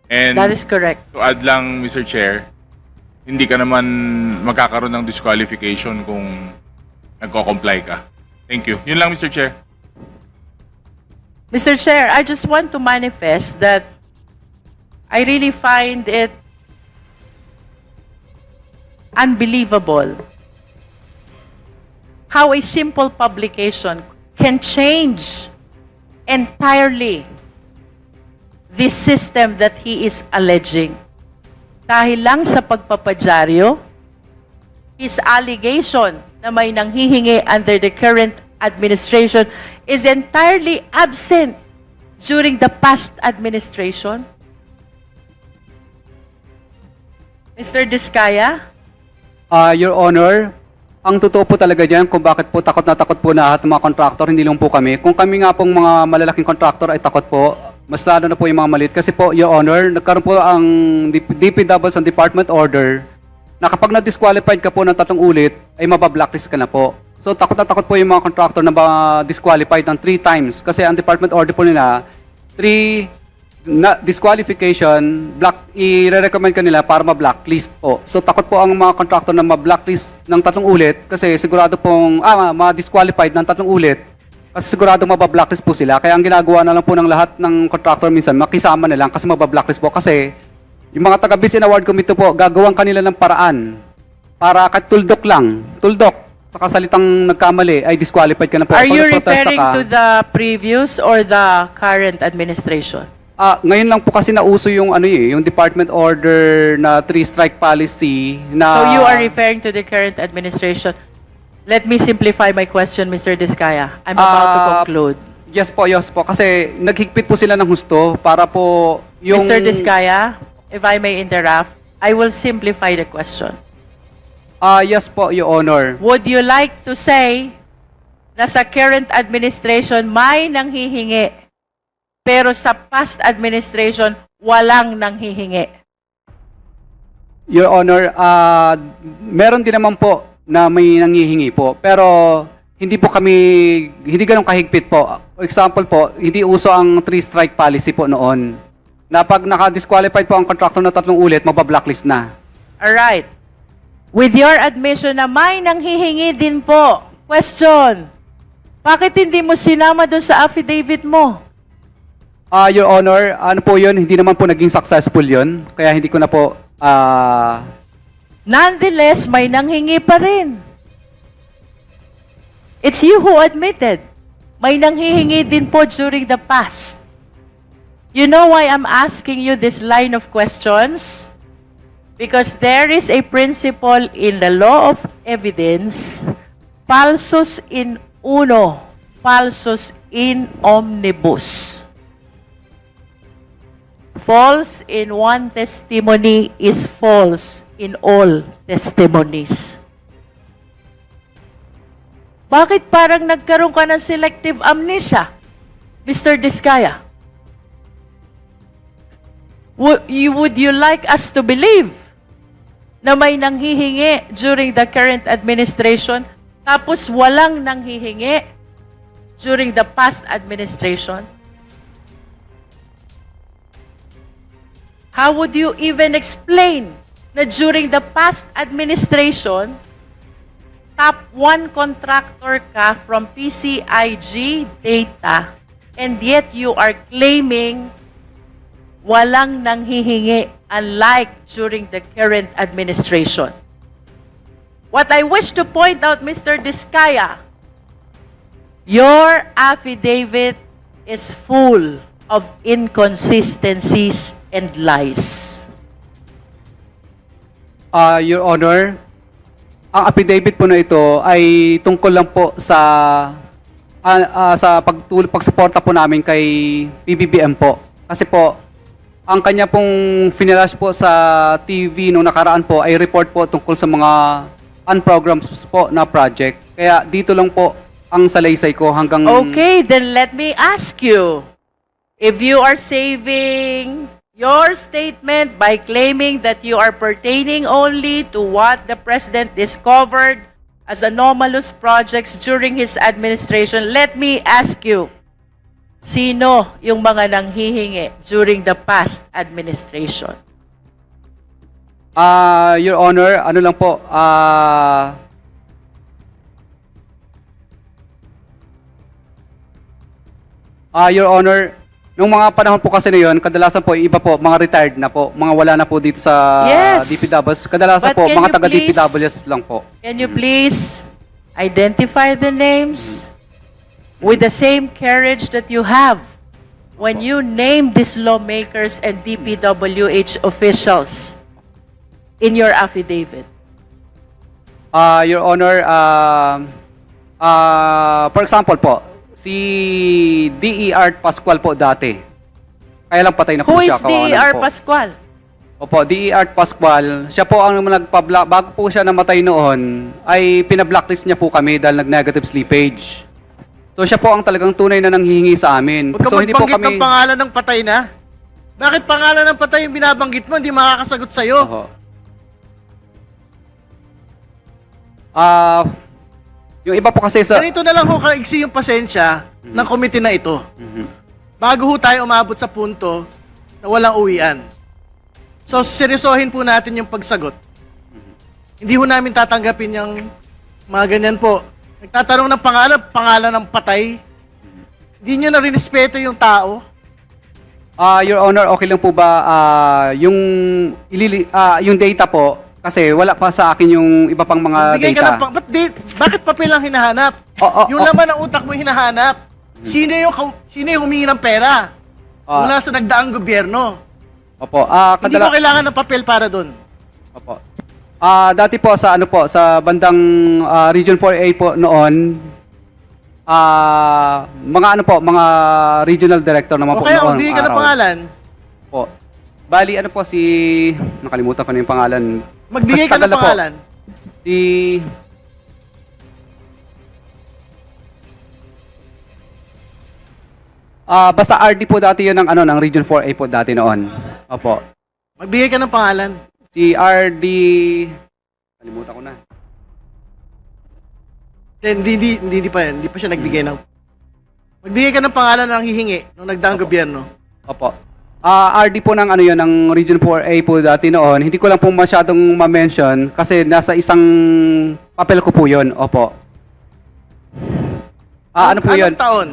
And That is correct. to add lang, Mr. Chair, hindi ka naman magkakaroon ng disqualification kung nagko-comply ka. Thank you. Yun lang, Mr. Chair. Mr. Chair, I just want to manifest that I really find it unbelievable how a simple publication can change entirely this system that he is alleging. Dahil lang sa pagpapadyaryo, his allegation na may nanghihingi under the current administration is entirely absent during the past administration. Mr. Diskaya? Your Honor, ang totoo po talaga dyan kung bakit po takot na takot po lahat ng mga contractor, hindi lang po kami. Kung kami nga pong mga malalaking contractor ay takot po, mas lalo na po yung mga maliit. Kasi po, Your Honor, nagkaroon po ang DPWs ang department order na kapag na-disqualified ka po ng 3 ulit, ay mabablacklist ka na po. So takot na takot po yung mga contractor na ma-disqualified ng 3 times. Kasi ang department order po nila, 3 disqualification, i-recommend ka nila para ma-blacklist po. So takot po ang mga contractor na ma-blacklist ng 3 ulit kasi sigurado pong ma-disqualified ng 3 ulit kasi sigurado mabablacklist po sila. Kaya ang ginagawa na lang po ng lahat ng contractor minsan, makisama na lang kasi mabablacklist po. Kasi yung mga taga-Bids and Award Committee po, gagawang kanila ng paraan para katuldok lang, tuldok, sa kasalitang nagkamali ay disqualified ka na po. Are Kung you nagprotesta referring ka, to the previous or the current administration? ngayon lang po kasi nauso yung yung department order na 3-strike policy na So you are referring to the current administration. Let me simplify my question, Mr. Diskaya. I'm about to conclude. Yes po, kasi naghigpit po sila ng husto para po yung Mr. Diskaya, if I may interrupt, I will simplify the question. Yes po, Your Honor. Would you like to say na sa current administration may nanghihingi, pero sa past administration walang nanghihingi? Your Honor, meron din naman po na may nanghihingi po. Pero hindi ganun kahigpit po. For example po, hindi uso ang 3-strike policy po noon. Na pag naka-disqualified po ang contractor na 3 ulit, mabablacklist na. Alright. With your admission na may nanghihingi din po, question, Bakit hindi mo sinama doon sa affidavit mo? Your Honor, ano po yun, hindi naman po naging successful yun. Kaya hindi ko na po, Nonetheless, may nanghingi pa rin. It's you who admitted. May nanghihingi din po during the past. You know why I'm asking you this line of questions? Because there is a principle in the law of evidence, falsus in uno, falsus in omnibus. False in one testimony is false in all testimonies. Bakit parang nagkaroon ka ng selective amnesia, Mr. Diskaya? Would you like us to believe na may nanghihingi during the current administration tapos walang nanghihingi during the past administration? How would you even explain na during the past administration, top 1 contractor ka from PCIG data, and yet you are claiming walang nanghihingi unlike during the current administration? What I wish to point out, Mr. Diskaya, your affidavit is full of inconsistencies and lies. Your Honor, ang affidavit po na ito ay tungkol lang po sa pagsuporta po namin kay PBBM po. Kasi po, ang kanya pong finalash po sa TV nung nakaraan po ay report po tungkol sa mga unprograms po na project. Kaya dito lang po ang salaysay ko hanggang... Okay, then let me ask you, if you are saving your statement by claiming that you are pertaining only to what the President discovered as anomalous projects during his administration, let me ask you, sino yung mga nanghihingi during the past administration? Your Honor, ano lang po, Your Honor, nung mga panahon po kasi na yun, kadalasan po, iba po, mga retired na po, mga wala na po dito sa Yes. DPWs. Kadalasan But po, can mga you taga please- DPWs lang po. Can you please identify the names with the same courage that you have when you name these lawmakers and DPWH officials in your affidavit? Your Honor, for example po, si D.E. Art Pascual po dati. Kaya lang patay na po Who siya. is kawawa na D.R. po. Pascual? Opo, D.E. Art Pascual. Siya po ang bago po siya namatay noon, ay pinablacklist niya po kami dahil nag-negative slippage. So siya po ang talagang tunay na nanghihingi sa amin. Huwag ka So hindi po magbanggit ng pangalan ng patay na. Bakit pangalan ng patay yung binabanggit mo? Hindi makakasagot sa'yo. Oho. Yung iba po kasi sa... Ganito na lang ho kaigsi yung pasensya ng komite na ito. Mhm. Bago ho tayo umabot sa punto na walang uwian. So, seryosohin po natin yung pagsagot. Hindi ho namin tatanggapin yung mga ganyan po. Nagtatanong ng pangalan ng patay. Hindi nyo na rinespeto yung tao. Your Honor, okay lang po ba yung data po? Kasi wala pa sa akin yung iba pang mga Bigay ka data. ng bakit papel ang hinahanap? Yung laman ng utak mo hinahanap. Sino yung humingi ng pera? Mula sa nagdaang gobyerno. Opo. Hindi ko kailangan ng papel para doon. Opo. Dati po sa sa bandang Region 4A po noon, mga regional director naman O po kaya noon. magbigay ka ng araw. pangalan. Po. Bali ano po si nakalimutan ko na yung pangalan. Magbigay Mas ka tagal ng na po. pangalan. Si basta RD po dati yun ng Region 4A po dati noon. Opo. Magbigay ka ng pangalan. Si RD kalimutan ko na. Hindi pa siya nagbigay ng... Magbigay ka ng pangalan ng hihingi nung nagdaang gobyerno. Opo. RD po ng ng Region 4A po dati noon. Hindi ko lang po masyadong ma-mention kasi nasa isang papel ko po 'yon. Opo. Ano po yun? Anong taon?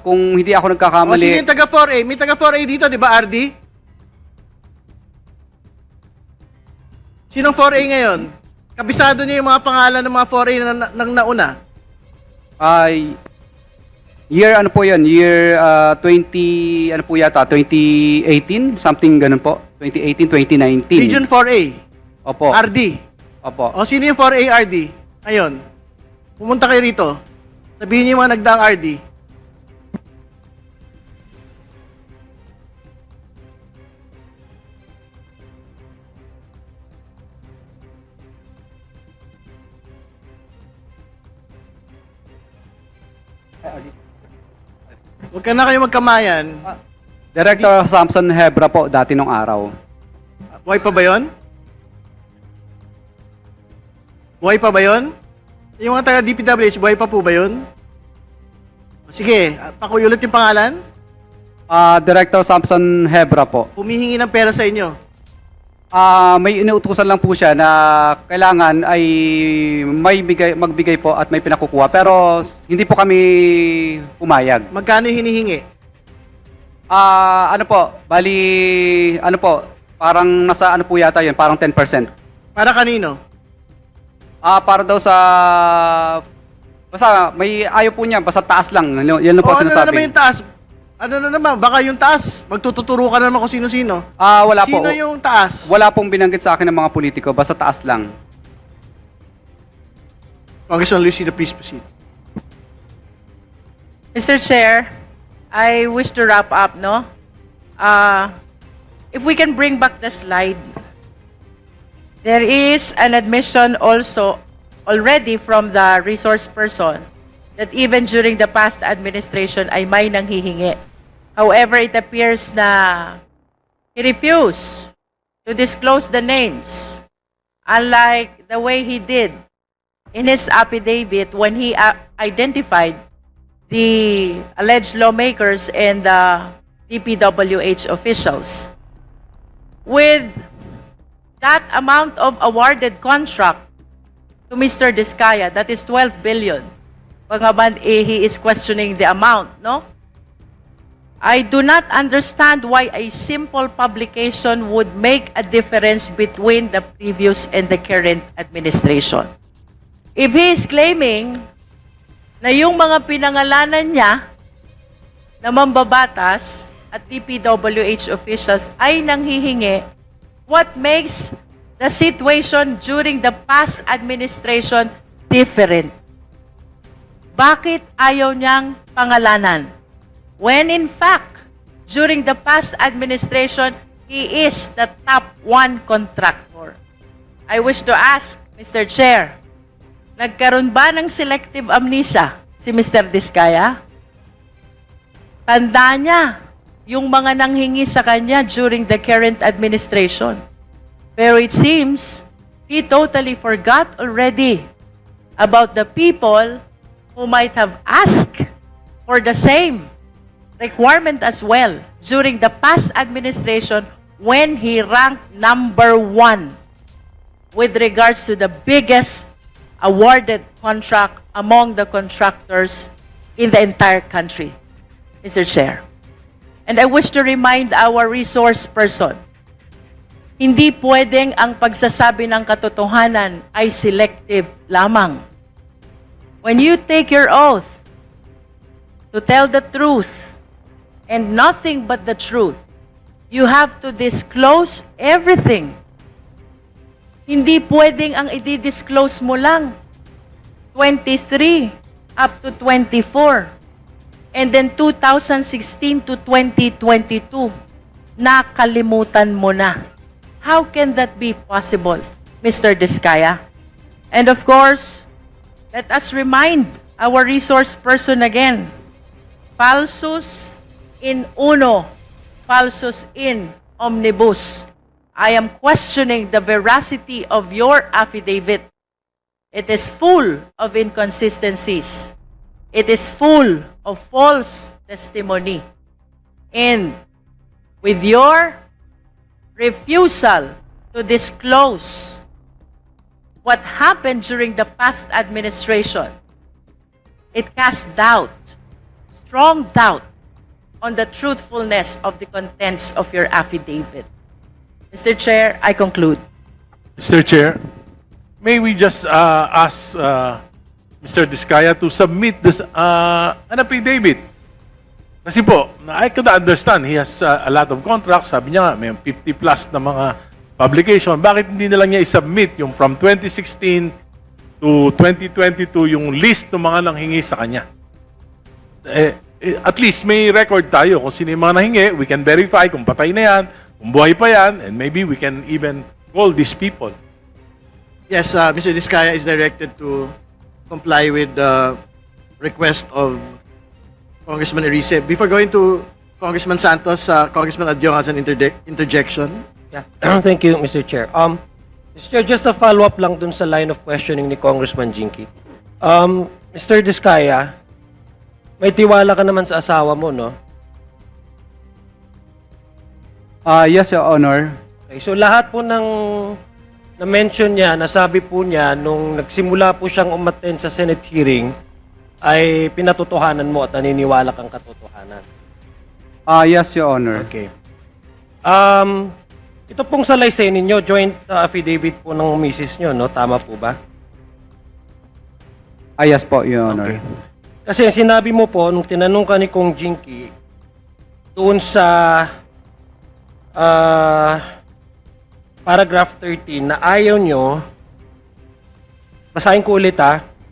Kung hindi ako O sino nagkakamali, yung taga 4A? May taga 4A dito, di ba, RD? Sinong 4A ngayon? Kabisado niyo yung mga pangalan ng mga 4A na nauna. ay year ano po yun? Year 20, ano po yata? 2018? Something ganun po. 2018, 2019. Region 4A. Opo. RD. Opo. O sino yung 4A RD? Ngayon, pumunta kayo rito. Sabihin niyo yung mga nagdaang RD. Huwag ka na kayo magkamayan. Director Samson Hebra po, dati nung araw. Buhay pa ba yun? Buhay pa ba yun? Yung mga taga DPWH, buhay pa po ba yun? Sige, pakuulit yung pangalan. Director Samson Hebra po. Humihingi ng pera sa inyo. May inuutusan lang po siya na kailangan ay magbigay po at may pinakukuha. Pero hindi po kami pumayag. Magkano yung hinihingi? Ano po, bali, ano po, parang nasa ano po yata yun, parang 10%. Para kanino? Para daw sa, basta may ayaw po niya, basta taas lang. Yan lang po O ano na sinasabi. naman yung taas? Ano na naman? Baka yung taas, magtututuro ka na naman kung sino-sino. Wala po. Sino yung taas? Wala pong binanggit sa akin ng mga politiko, basta taas lang. Congressman Lucina, please proceed. Mr. Chair, I wish to wrap up, no? If we can bring back the slide. There is an admission also already from the resource person that even during the past administration ay may nanghihingi. However, it appears na he refused to disclose the names, unlike the way he did in his affidavit when he identified the alleged lawmakers and the DPWH officials. With that amount of awarded contract to Mr. Diskaya, that is 12 billion. Pagkaban, he is questioning the amount, no? I do not understand why a simple publication would make a difference between the previous and the current administration. If he is claiming na yung mga pinangalanan niya na mambabatas at DPWH officials ay nanghihingi, what makes the situation during the past administration different? Bakit ayaw niyang pangalanan? When in fact, during the past administration, he is the top 1 contractor. I wish to ask, Mr. Chair, nagkaroon ba ng selective amnesia si Mr. Diskaya? Tanda niya yung mga nanghingi sa kanya during the current administration. Pero it seems he totally forgot already about the people who might have asked for the same requirement as well during the past administration when he ranked number 1 with regards to the biggest awarded contract among the contractors in the entire country, Mr. Chair. And I wish to remind our resource person, hindi pwedeng ang pagsasabi ng katotohanan ay selective lamang. When you take your oath to tell the truth and nothing but the truth, you have to disclose everything. Hindi pwedeng ang i-disclose mo lang 23 up to 24 and then 2016 to 2022 nakalimutan mo na. How can that be possible, Mr. Diskaya? And of course, let us remind our resource person again, falsus in uno, falsus in omnibus. I am questioning the veracity of your affidavit. It is full of inconsistencies. It is full of false testimony. And with your refusal to disclose what happened during the past administration, it casts doubt, strong doubt, on the truthfulness of the contents of your affidavit. Mr. Chair, I conclude. Mr. Chair, may we just ask Mr. Diskaya to submit this an affidavit? Kasi po, I could understand, he has a lot of contracts. Sabi niya nga, may 50 plus na mga publication. Bakit hindi na lang niya i-submit yung from 2016 to 2022 yung list ng mga nanghingi sa kanya? At least may record tayo kung sino yung mga nahingi. We can verify kung patay na yan, kung buhay pa yan, and maybe we can even call these people. Yes, Mr. Diskaya is directed to comply with the request of Congressman Erice. Before going to Congressman Santos, Congressman Adyong has an interjection. Yeah. Thank you, Mr. Chair. Mr. Chair, just a follow-up lang dun sa line of questioning ni Congressman Jinky. Mr. Diskaya, may tiwala ka naman sa asawa mo, no? Yes, Your Honor. Okay, so lahat po ng na-mention niya, nasabi po niya nung nagsimula po siyang umattend sa Senate hearing, ay pinatotohanan mo at naniniwala kang katotohanan. Yes, Your Honor. Okay. Ito pong salaysay ninyo, joint affidavit po ng misis nyo, no? Tama po ba? Yes po, Your Honor. Okay. Kasi sinabi mo po, nung tinanong ka ni Kong Jinky, doon sa paragraph 13 na ayaw nyo, basahin ko ulit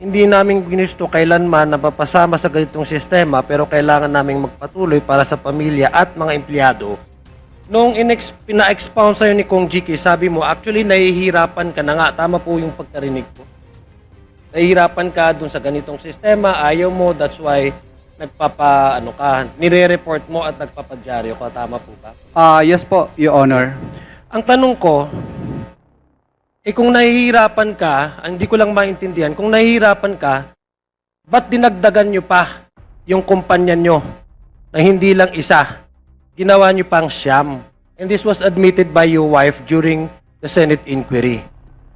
hindi namin ginusto kailanman na mapasama sa ganitong sistema pero kailangan naming magpatuloy para sa pamilya at mga empleyado. Nung pina-expound sa'yo ni Kong Jinky, sabi mo, actually nahihirapan ka na nga. Tama po yung pagkarinig ko. Nahihirapan ka dun sa ganitong sistema, ayaw mo, that's why nire-report mo at nagpapadyaryo ka. Tama po ba? Yes po, Your Honor. Ang tanong ko, kung nahihirapan ka, hindi ko lang maintindihan, kung nahihirapan ka, ba't dinagdagan nyo pa yung kumpanya nyo na hindi lang isa? Ginawa nyo pang siyam. And this was admitted by your wife during the Senate inquiry.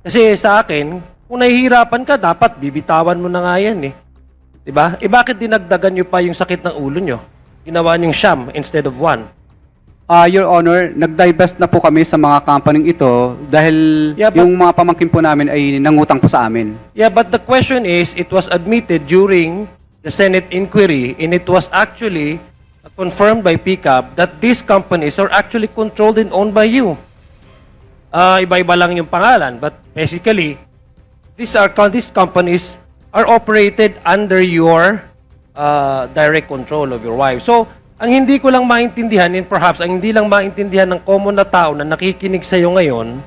Kasi sa akin, kung nahihirapan ka, dapat bibitawan mo na nga yan eh. Diba? Bakit dinagdagan nyo pa yung sakit ng ulo nyo? Ginawa nyo siyam instead of one. Your Honor, nag-divest na po kami sa mga company ito dahil yung mga pamangkin po namin ay nangutang po sa amin. Yeah, but the question is, it was admitted during the Senate inquiry and it was actually confirmed by PCAB that these companies are actually controlled and owned by you. Iba-iba lang yung pangalan, but basically, these companies are operated under your direct control of your wife. So, ang hindi ko lang maintindihan, and perhaps ang hindi lang maintindihan ng common na tao na nakikinig sa iyo ngayon,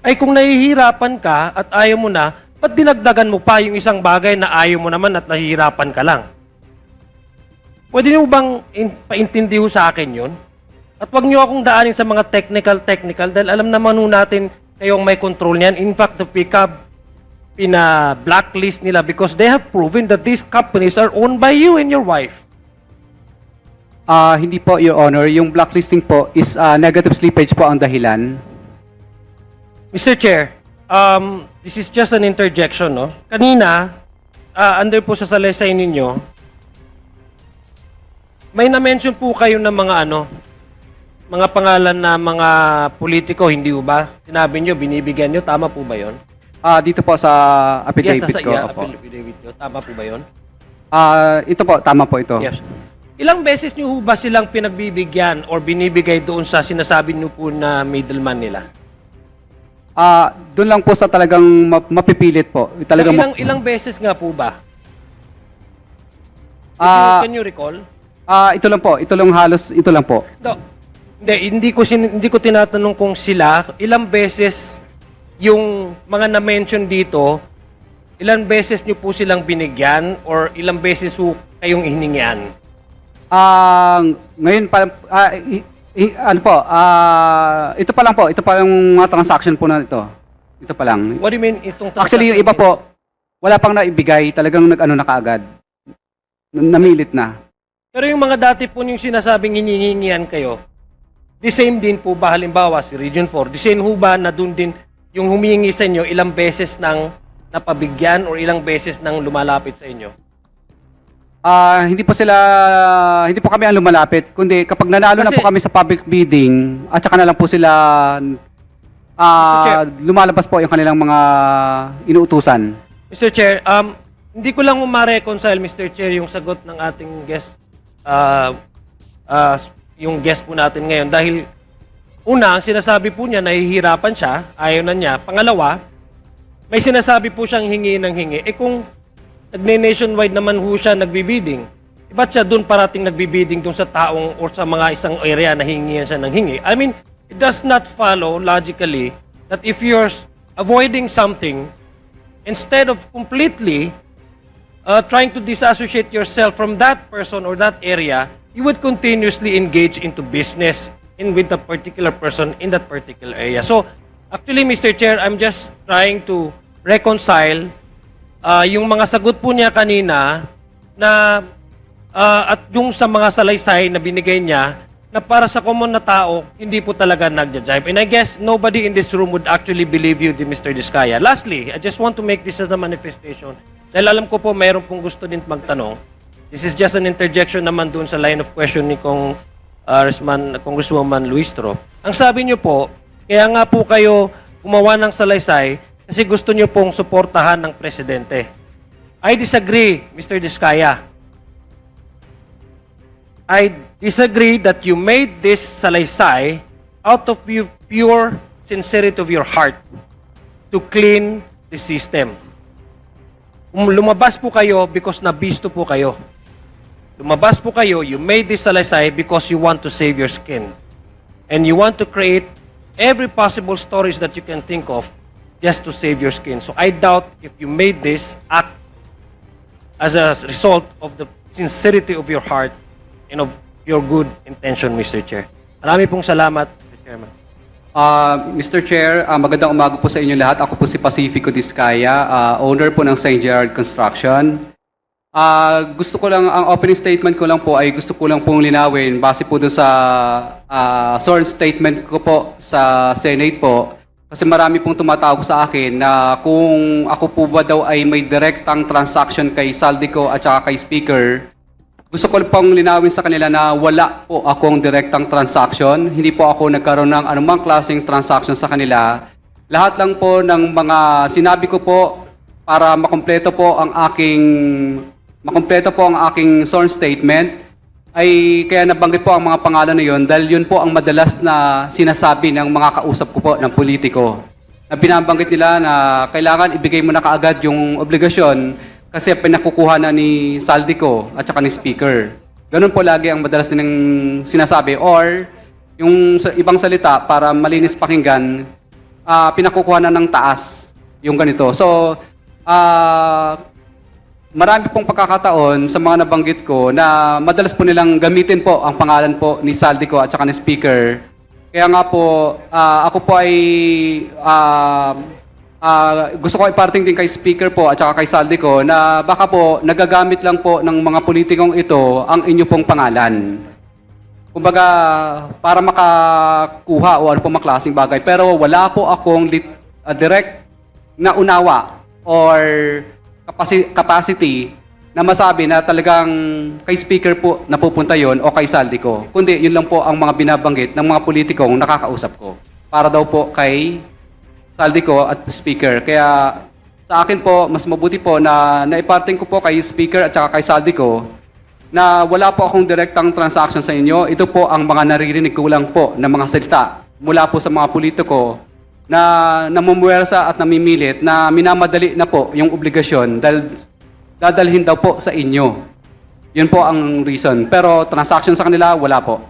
ay kung nahihirapan ka at ayaw mo na, ba't dinagdagan mo pa yung isang bagay na ayaw mo naman at nahihirapan ka lang? Pwede niyo bang paintindi ho sa akin yun? At wag niyo akong daanin sa mga technical dahil alam naman ho natin kayong may control niyan. In fact, the PCAB, pina-blacklist nila because they have proven that these companies are owned by you and your wife. Hindi po, Your Honor. Yung blacklisting po is negative slippage po ang dahilan. Mr. Chair, this is just an interjection, no? Kanina, under po sa salaysay ninyo, may na-mention po kayo ng mga mga pangalan na mga politiko, hindi ba? Sinabi nyo, binibigyan nyo, tama po ba yon? Dito po sa affidavit ko. Opo. Affidavit nyo, tama po ba yon? Ito po, tama po ito. Yes. Ilang beses nyo ba silang pinagbibigyan or binibigay doon sa sinasabi nyo po na middleman nila? Doon lang po sa talagang mapipilit po. Talagang Ilang beses nga po ba? Can you recall? Ito lang po. Ito lang halos, ito lang po. No. Hindi ko tinatanong kung sila, ilang beses yung mga na-mention dito, ilang beses nyo po silang binigyan or ilang beses po kayong hiningian? Ngayon pa, ito pa lang po. Ito pa yung mga transaction po na ito. Ito pa lang. What do you mean itong Actually, yung iba po, wala pang naibigay. Talagang nag-ano na kaagad. Namilit na. Pero yung mga dati po yung sinasabing hinihingian kayo, the same din po ba halimbawa si Region 4, the same ho ba na doon din yung humihingi sa inyo ilang beses nang napabigyan or ilang beses nang lumalapit sa inyo? Hindi po kami ang lumalapit, kundi kapag nanalo na Kasi- po kami sa public bidding, at saka na lang po sila Chair. lumalabas po yung kanilang mga inuutusan. Mr. Chair, hindi ko lang ma-reconcile, Mr. Chair, yung sagot ng ating guest, yung guest po natin ngayon. Dahil, una, ang sinasabi po niya, nahihirapan siya, ayaw na niya. Pangalawa, may sinasabi po siyang hingi ng hingi. Eh kung nagne-nationwide naman ho siya nagbibidding, ba't siya doon parating nagbibidding doon sa taong or sa mga isang area na hingihan siya ng hingi? I mean, it does not follow logically that if you're avoiding something, instead of completely trying to disassociate yourself from that person or that area, you would continuously engage into business with a particular person in that particular area. So, actually, Mr. Chair, I'm just trying to reconcile yung mga sagot po niya kanina na at yung sa mga salaysay na binigay niya na para sa common na tao, hindi po talaga nagja-jive. And I guess nobody in this room would actually believe you, Mr. Diskaya. Lastly, I just want to make this as a manifestation. Dahil alam ko po, mayroon pong gusto din magtanong. This is just an interjection naman dun sa line of question ni Congresswoman Luistro. Ang sabi niyo po, kaya nga po kayo gumawa ng salaysay kasi gusto niyo pong suportahan ng presidente. I disagree, Mr. Diskaya. I disagree that you made this salaysay out of pure sincerity of your heart to clean the system. Lumabas po kayo because nabisto po kayo. Lumabas po kayo, you made this salaysay because you want to save your skin. And you want to create every possible stories that you can think of just to save your skin. So I doubt if you made this act as a result of the sincerity of your heart and of your good intention, Mr. Chair. Marami pong salamat, Mr. Chairman. Mr. Chair, magandang umaga po sa inyo lahat. Ako po si Pacifico Diskaya, owner po ng St. Gerard Construction. Gusto ko lang, ang opening statement ko lang po ay gusto ko lang pong linawin base po doon sa sworn statement ko po sa Senate po. Kasi marami pong tumatawag sa akin na kung ako po ba daw ay may direktang transaction kay Saldico at saka kay Speaker. Gusto ko pong linawin sa kanila na wala po akong direktang transaction. Hindi po ako nagkaroon ng anumang klaseng transaction sa kanila. Lahat lang po ng mga sinabi ko po para makumpleto po ang aking sworn statement ay kaya nabanggit po ang mga pangalan na yon dahil yun po ang madalas na sinasabi ng mga kausap ko po ng politiko. Na binabanggit nila na kailangan ibigay mo na kaagad yung obligasyon kasi pinakukuha na ni Saldico at saka ni Speaker. Ganun po lagi ang madalas nilang sinasabi. Or, yung ibang salita para malinis pakinggan, pinakukuha na ng taas yung ganito. So, marami pong pagkakataon sa mga nabanggit ko na madalas po nilang gamitin po ang pangalan po ni Saldico at saka ni Speaker. Kaya nga po, ako po ay gusto ko iparting din kay Speaker po at saka kay Saldico na baka po nagagamit lang po ng mga politikong ito ang inyo pong pangalan. Kumbaga, para makakuha o ano po mga klaseng bagay. Pero wala po akong direct na unawa or capacity na masabi na talagang kay Speaker po napupunta yon o kay Saldico. Kundi yun lang po ang mga binabanggit ng mga politikong nakakausap ko. Para daw po kay Saldico at Speaker. Kaya sa akin po, mas mabuti po na naiparting ko po kay Speaker at saka kay Saldico na wala po akong direktang transaction sa inyo. Ito po ang mga naririnig ko lang po na mga salita mula po sa mga politiko na namumuwersa at namimilit na minamadali na po yung obligasyon dahil dadalhin daw po sa inyo. Yun po ang reason. Pero transaction sa kanila, wala po.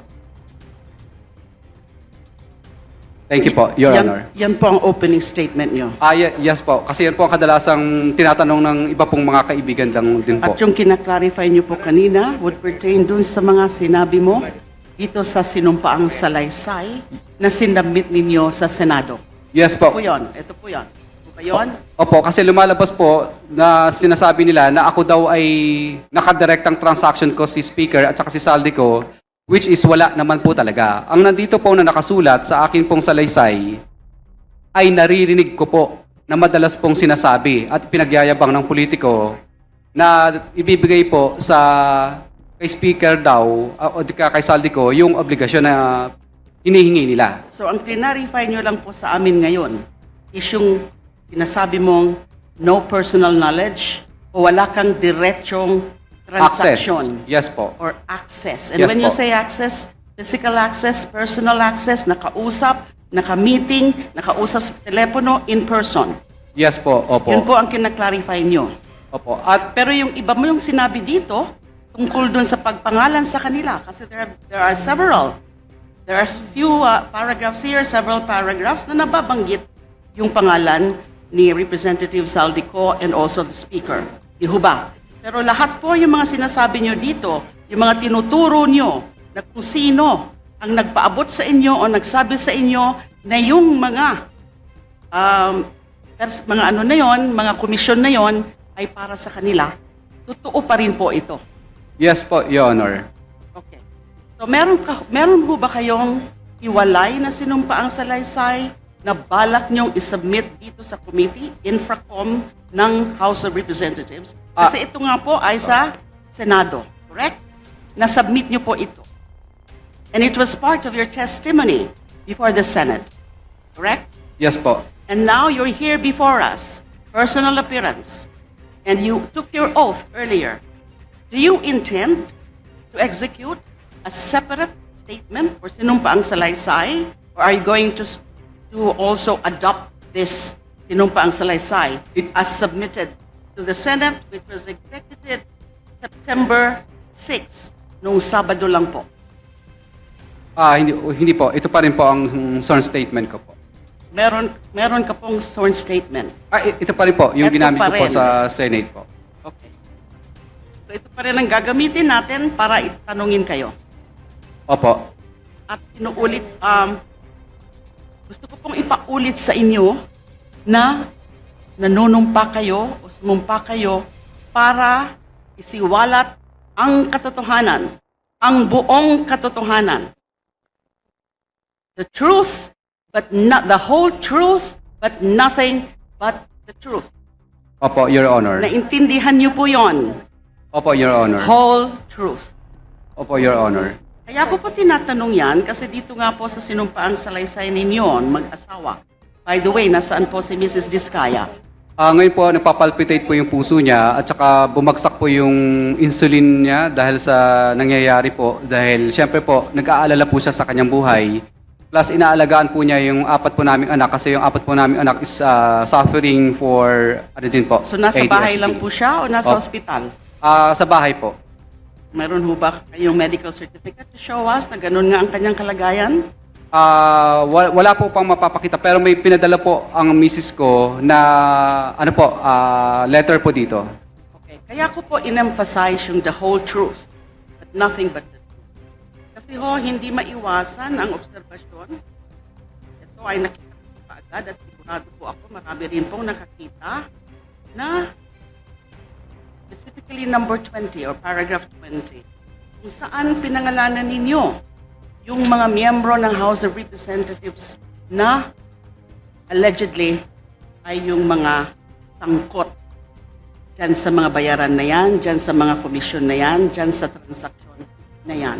Thank you po, Your Honor. Yan po ang opening statement nyo. Yes po. Kasi yan po ang kadalasang tinatanong ng iba pong mga kaibigan lang din po. At yung kinaklarify nyo po kanina would pertain dun sa mga sinabi mo dito sa sinumpaang salaysay na sinabmit ninyo sa Senado. Yes po. Ito po yun. Ito po yun. Ito po yun. Opo, kasi lumalabas po na sinasabi nila na ako daw ay nakadirektang transaction ko si Speaker at saka si Saldico, which is wala naman po talaga. Ang nandito po na nakasulat sa akin pong salaysay ay naririnig ko po na madalas pong sinasabi at pinagyayabang ng politiko na ibibigay po sa kay speaker daw o di kay Saldico yung obligasyon na hinihingi nila. So ang clarify nyo lang po sa amin ngayon is yung sinasabi mong no personal knowledge o wala kang diretsong transaction Yes po. or access. And Yes when you po. say access, physical access, personal access, nakausap, naka-meeting, nakausap sa telepono, in person. Yes po. Opo. Yun po ang kinaklarify nyo. Opo. At Pero yung iba mo yung sinabi dito, tungkol dun sa pagpangalan sa kanila. Kasi there are several. There are few paragraphs here, several paragraphs na nababanggit yung pangalan ni Representative Saldico and also the Speaker. Di ho ba? Pero lahat po yung mga sinasabi nyo dito, yung mga tinuturo nyo na kung sino ang nagpaabot sa inyo o nagsabi sa inyo na yung mga mga ano na yon, mga komisyon na yon ay para sa kanila, totoo pa rin po ito. yes po, Your Honor. Okay. So meron ho ba kayong hiwalay na sinumpaang salaysay na balak niyong isubmit dito sa committee, infracom ng House of Representatives? Kasi ito nga po ay sa Senado, correct? Na-submit niyo po ito. And it was part of your testimony before the Senate, correct? Yes po. And now you're here before us, personal appearance, and you took your oath earlier. Do you intend to execute a separate statement or sinumpaang salaysay? Or are you going to also adopt this sinumpaang salaysay as submitted to the Senate, which was executed September 6, nung Sabado lang po? Hindi po. Ito pa rin po ang sworn statement ko po. Meron ka pong sworn statement. Ito pa rin po, yung Ito ginamit pa ko po rin. sa Senate po. Okay. So ito pa rin ang gagamitin natin para itanungin kayo. Opo. At inuulit, gusto ko pong ipaulit sa inyo na nanunumpa kayo o sumumpa kayo para isiwalat ang katotohanan, ang buong katotohanan. The truth, but not the whole truth, but nothing but the truth. Opo, Your Honor. Naintindihan niyo po yon, Opo, Your Honor. whole truth. Opo, Your Honor. Kaya ko po tinatanong yan kasi dito nga po sa sinumpaang salaysay ninyo, mag-asawa. By the way, nasaan po si Mrs. Diskaya? Ngayon po, nagpapalpitate po yung puso niya at saka bumagsak po yung insulin niya dahil sa nangyayari po. Dahil syempre po, nag-aalala po siya sa kanyang buhay. Plus, inaalagaan po niya yung 4 po naming anak kasi yung 4 po naming anak is suffering for, ano din po, So nasa bahay ADHD. lang po siya o nasa Opo. ospital? Sa bahay po. Meron ho ba kayong medical certificate to show us na ganun nga ang kanyang kalagayan? Wala po pang mapapakita pero may pinadala po ang misis ko na ano po, letter po dito. Okay. Kaya ko po in-emphasize yung the whole truth, but nothing but the truth. Kasi ho, hindi maiwasan ang obserbasyon. Ito ay nakita ko kaagad at sigurado po ako, marami rin pong nakakita na specifically number 20 or paragraph 20, kung saan pinangalanan ninyo yung mga miyembro ng House of Representatives na allegedly ay yung mga tangkot dyan sa mga bayaran na yan, dyan sa mga komisyon na yan, dyan sa transaksyon na yan.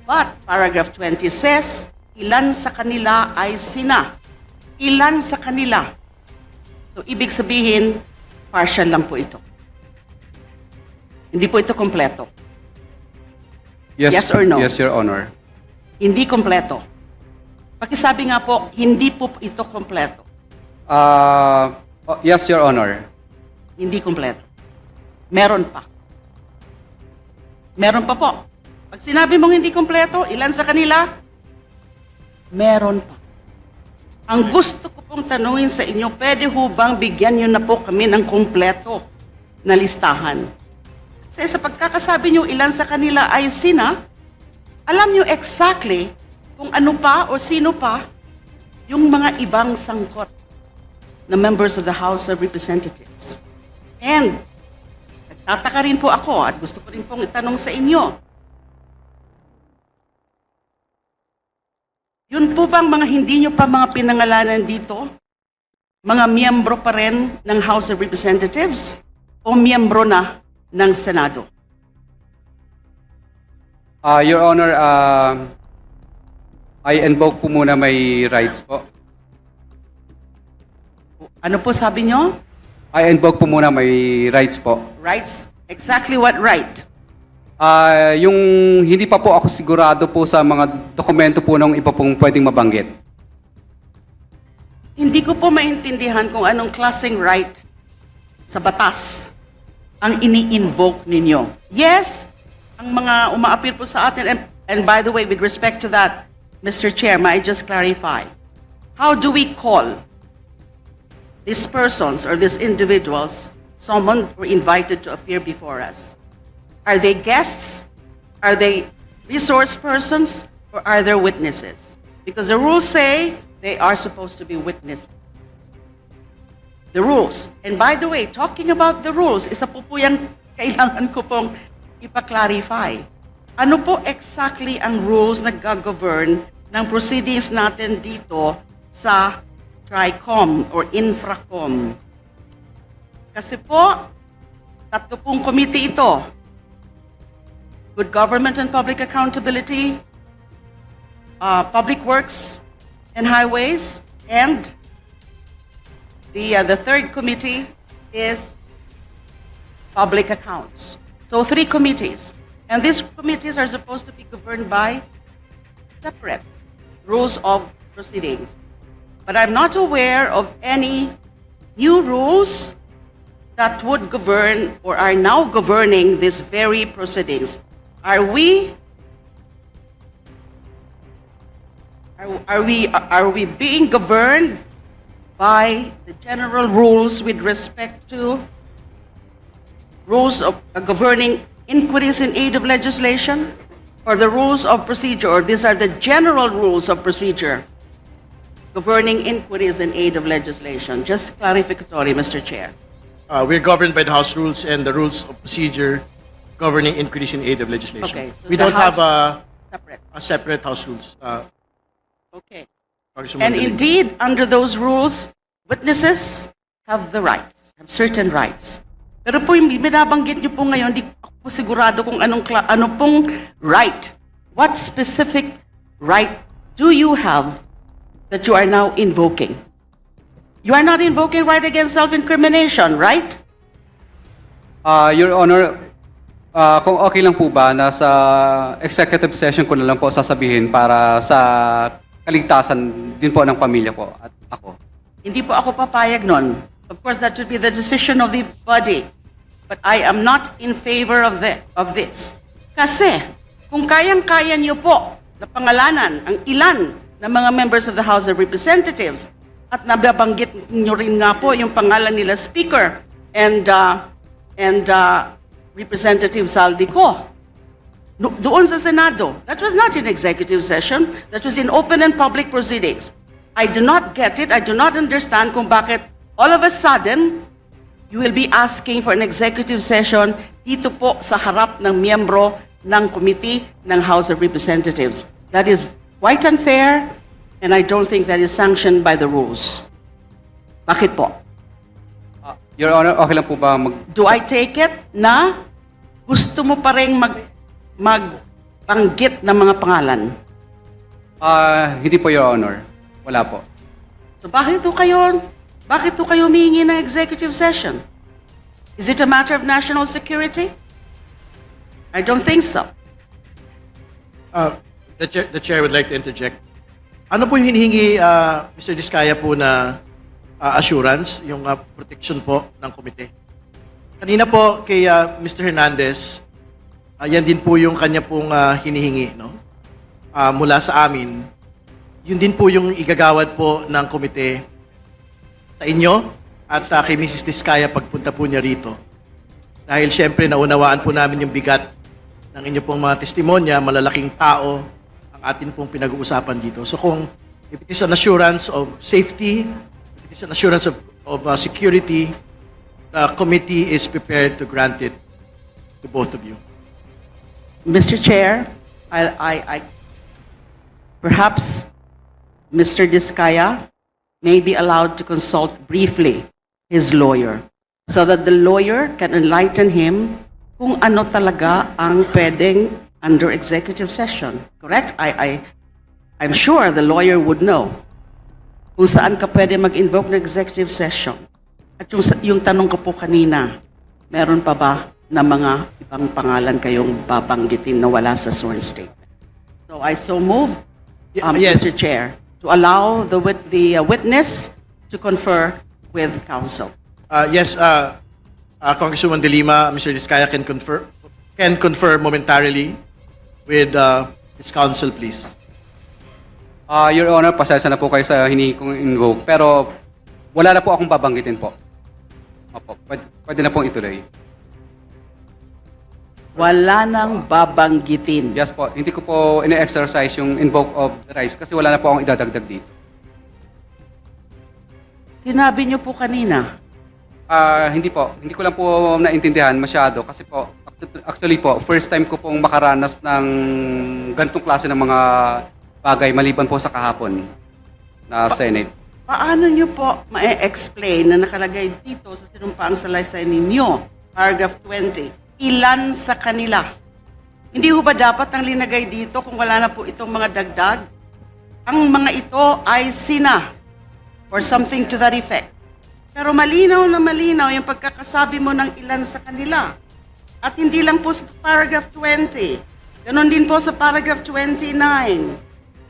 But paragraph 20 says, ilan sa kanila ay sina. Ilan sa kanila. So, ibig sabihin, partial lang po ito. Hindi po ito kompleto. Yes or no? Yes, Your Honor. Hindi kompleto. Pakisabi nga po, hindi po ito kompleto. Yes, Your Honor. Hindi kompleto. Meron pa. Meron pa po. Pag sinabi mong hindi kompleto, ilan sa kanila? Meron pa. Ang gusto ko pong tanungin sa inyo, pwede ho bang bigyan nyo na po kami ng kompleto na listahan? Kasi sa pagkakasabi nyo ilan sa kanila ay sina, alam nyo exactly kung ano pa o sino pa yung mga ibang sangkot na members of the House of Representatives. And nagtataka rin po ako at gusto ko rin pong itanong sa inyo, yun po bang mga hindi nyo pa mga pinangalanan dito? Mga miyembro pa rin ng House of Representatives? O miyembro na ng Senado? Your Honor, I invoke po muna my rights po. Ano po sabi nyo? I invoke po muna my rights po. Rights? Exactly what right? Yung hindi pa po ako sigurado po sa mga dokumento po ng iba pong pwedeng mabanggit. Hindi ko po maintindihan kung anong klaseng right sa batas ang ini-invoke ninyo. Yes, ang mga umaapil po sa atin, and by the way, with respect to that, Mr. Chair, may I just clarify, how do we call these persons or these individuals summoned or invited to appear before us? Are they guests? Are they resource persons? Or are they witnesses? Because the rules say they are supposed to be witnesses. The rules. And by the way, talking about the rules, isa po po yung kailangan ko pong ipa-clarify. Ano po exactly ang rules na gag-govern ng proceedings natin dito sa TRICOM or Infracom? Kasi po, 3 pong committee ito. Good Government and Public Accountability, Public Works and Highways, and the 3rd committee is Public Accounts. So 3 committees. And these committees are supposed to be governed by separate rules of proceedings. But I'm not aware of any new rules that would govern or are now governing these very proceedings. Are we being governed by the general rules with respect to rules of governing inquiries in aid of legislation, or the rules of procedure, or these are the general rules of procedure governing inquiries in aid of legislation? Just clarificatory, Mr. Chair. We're governed by the House rules and the rules of procedure governing inquiries in aid of legislation. Okay, so We the don't have Separate. a separate House rules. Okay. Congresswoman And Galing. indeed, under those rules, witnesses have the rights, have certain rights. Pero po yung binabanggit niyo po ngayon, di ako po sigurado kung ano pong right. What specific right do you have that you are now invoking? You are not invoking right against self-incrimination, right? Your Honor, kung okay lang po ba, nasa executive session ko na lang po sasabihin para sa kaligtasan din po ng pamilya ko at ako. Hindi po ako papayag nun. Of course, that should be the decision of the body. But I am not in favor of this. Kasi, kung kayang-kaya niyo po na pangalanan ang ilan ng mga members of the House of Representatives at nababanggit niyo rin nga po yung pangalan nila Speaker and Representative Saldico, doon sa Senado. That was not in executive session. That was in open and public proceedings. I do not get it. I do not understand kung bakit all of a sudden you will be asking for an executive session dito po sa harap ng miyembro ng committee ng House of Representatives. That is quite unfair, and I don't think that is sanctioned by the rules. Bakit po? Your Honor, okay lang po ba Do I take it na gusto mo pa rin magbanggit ng mga pangalan? Hindi po, Your Honor. Wala po. So bakit po kayo humingi ng executive session? Is it a matter of national security? I don't think so. The chair would like to interject. Ano po yung hinihingi, Mr. Diskaya po na assurance, yung protection po ng komite? Kanina po kay Mr. Hernandez, yan din po yung kanya pong hinihingi, no? Mula sa amin. Yun din po yung igagawad po ng komite sa inyo at kay Mrs. Diskaya pagpunta po niya rito. Dahil siyempre naunawaan po namin yung bigat ng inyo pong mga testimonya, malalaking tao ang atin pong pinag-uusapan dito. So kung if it is an assurance of safety, if it is an assurance of security, the committee is prepared to grant it to both of you. Mr. Chair, I perhaps Mr. Diskaya may be allowed to consult briefly his lawyer so that the lawyer can enlighten him kung ano talaga ang pwedeng under executive session. Correct? I'm sure the lawyer would know kung saan ka pwede mag-invoke ng executive session. At yung tanong ko po kanina, meron pa ba na mga ibang pangalan kayong babanggitin na wala sa sworn statement? So I so move, Yes. Mr. Chair, to allow the witness to confer with counsel. Yes, Congresswoman De Lima, Mr. Diskaya can confer momentarily with his counsel, please. Your Honor, pasensya na po kayo sa hinihingi kong invoke, pero wala na po akong babanggitin po. Opo, pwede na pong ituloy. Wala nang babanggitin. Yes po, hindi ko po ine-exercise yung invoke of the rights kasi wala na po akong idadagdag dito. Sinabi niyo po kanina, Hindi po, hindi ko lang po naintindihan masyado kasi po, actually po, first time ko pong makaranas ng ganitong klase ng mga bagay maliban po sa kahapon na Senate. paano niyo po ma-explain na nakalagay dito sa sinumpaang salaysay ninyo, paragraph 20, ilan sa kanila? Hindi ho ba dapat ang linagay dito kung wala na po itong mga dagdag? Ang mga ito ay sina or something to that effect. Pero malinaw na malinaw yung pagkakasabi mo ng ilan sa kanila. At hindi lang po sa paragraph 20. Ganon din po sa paragraph 29.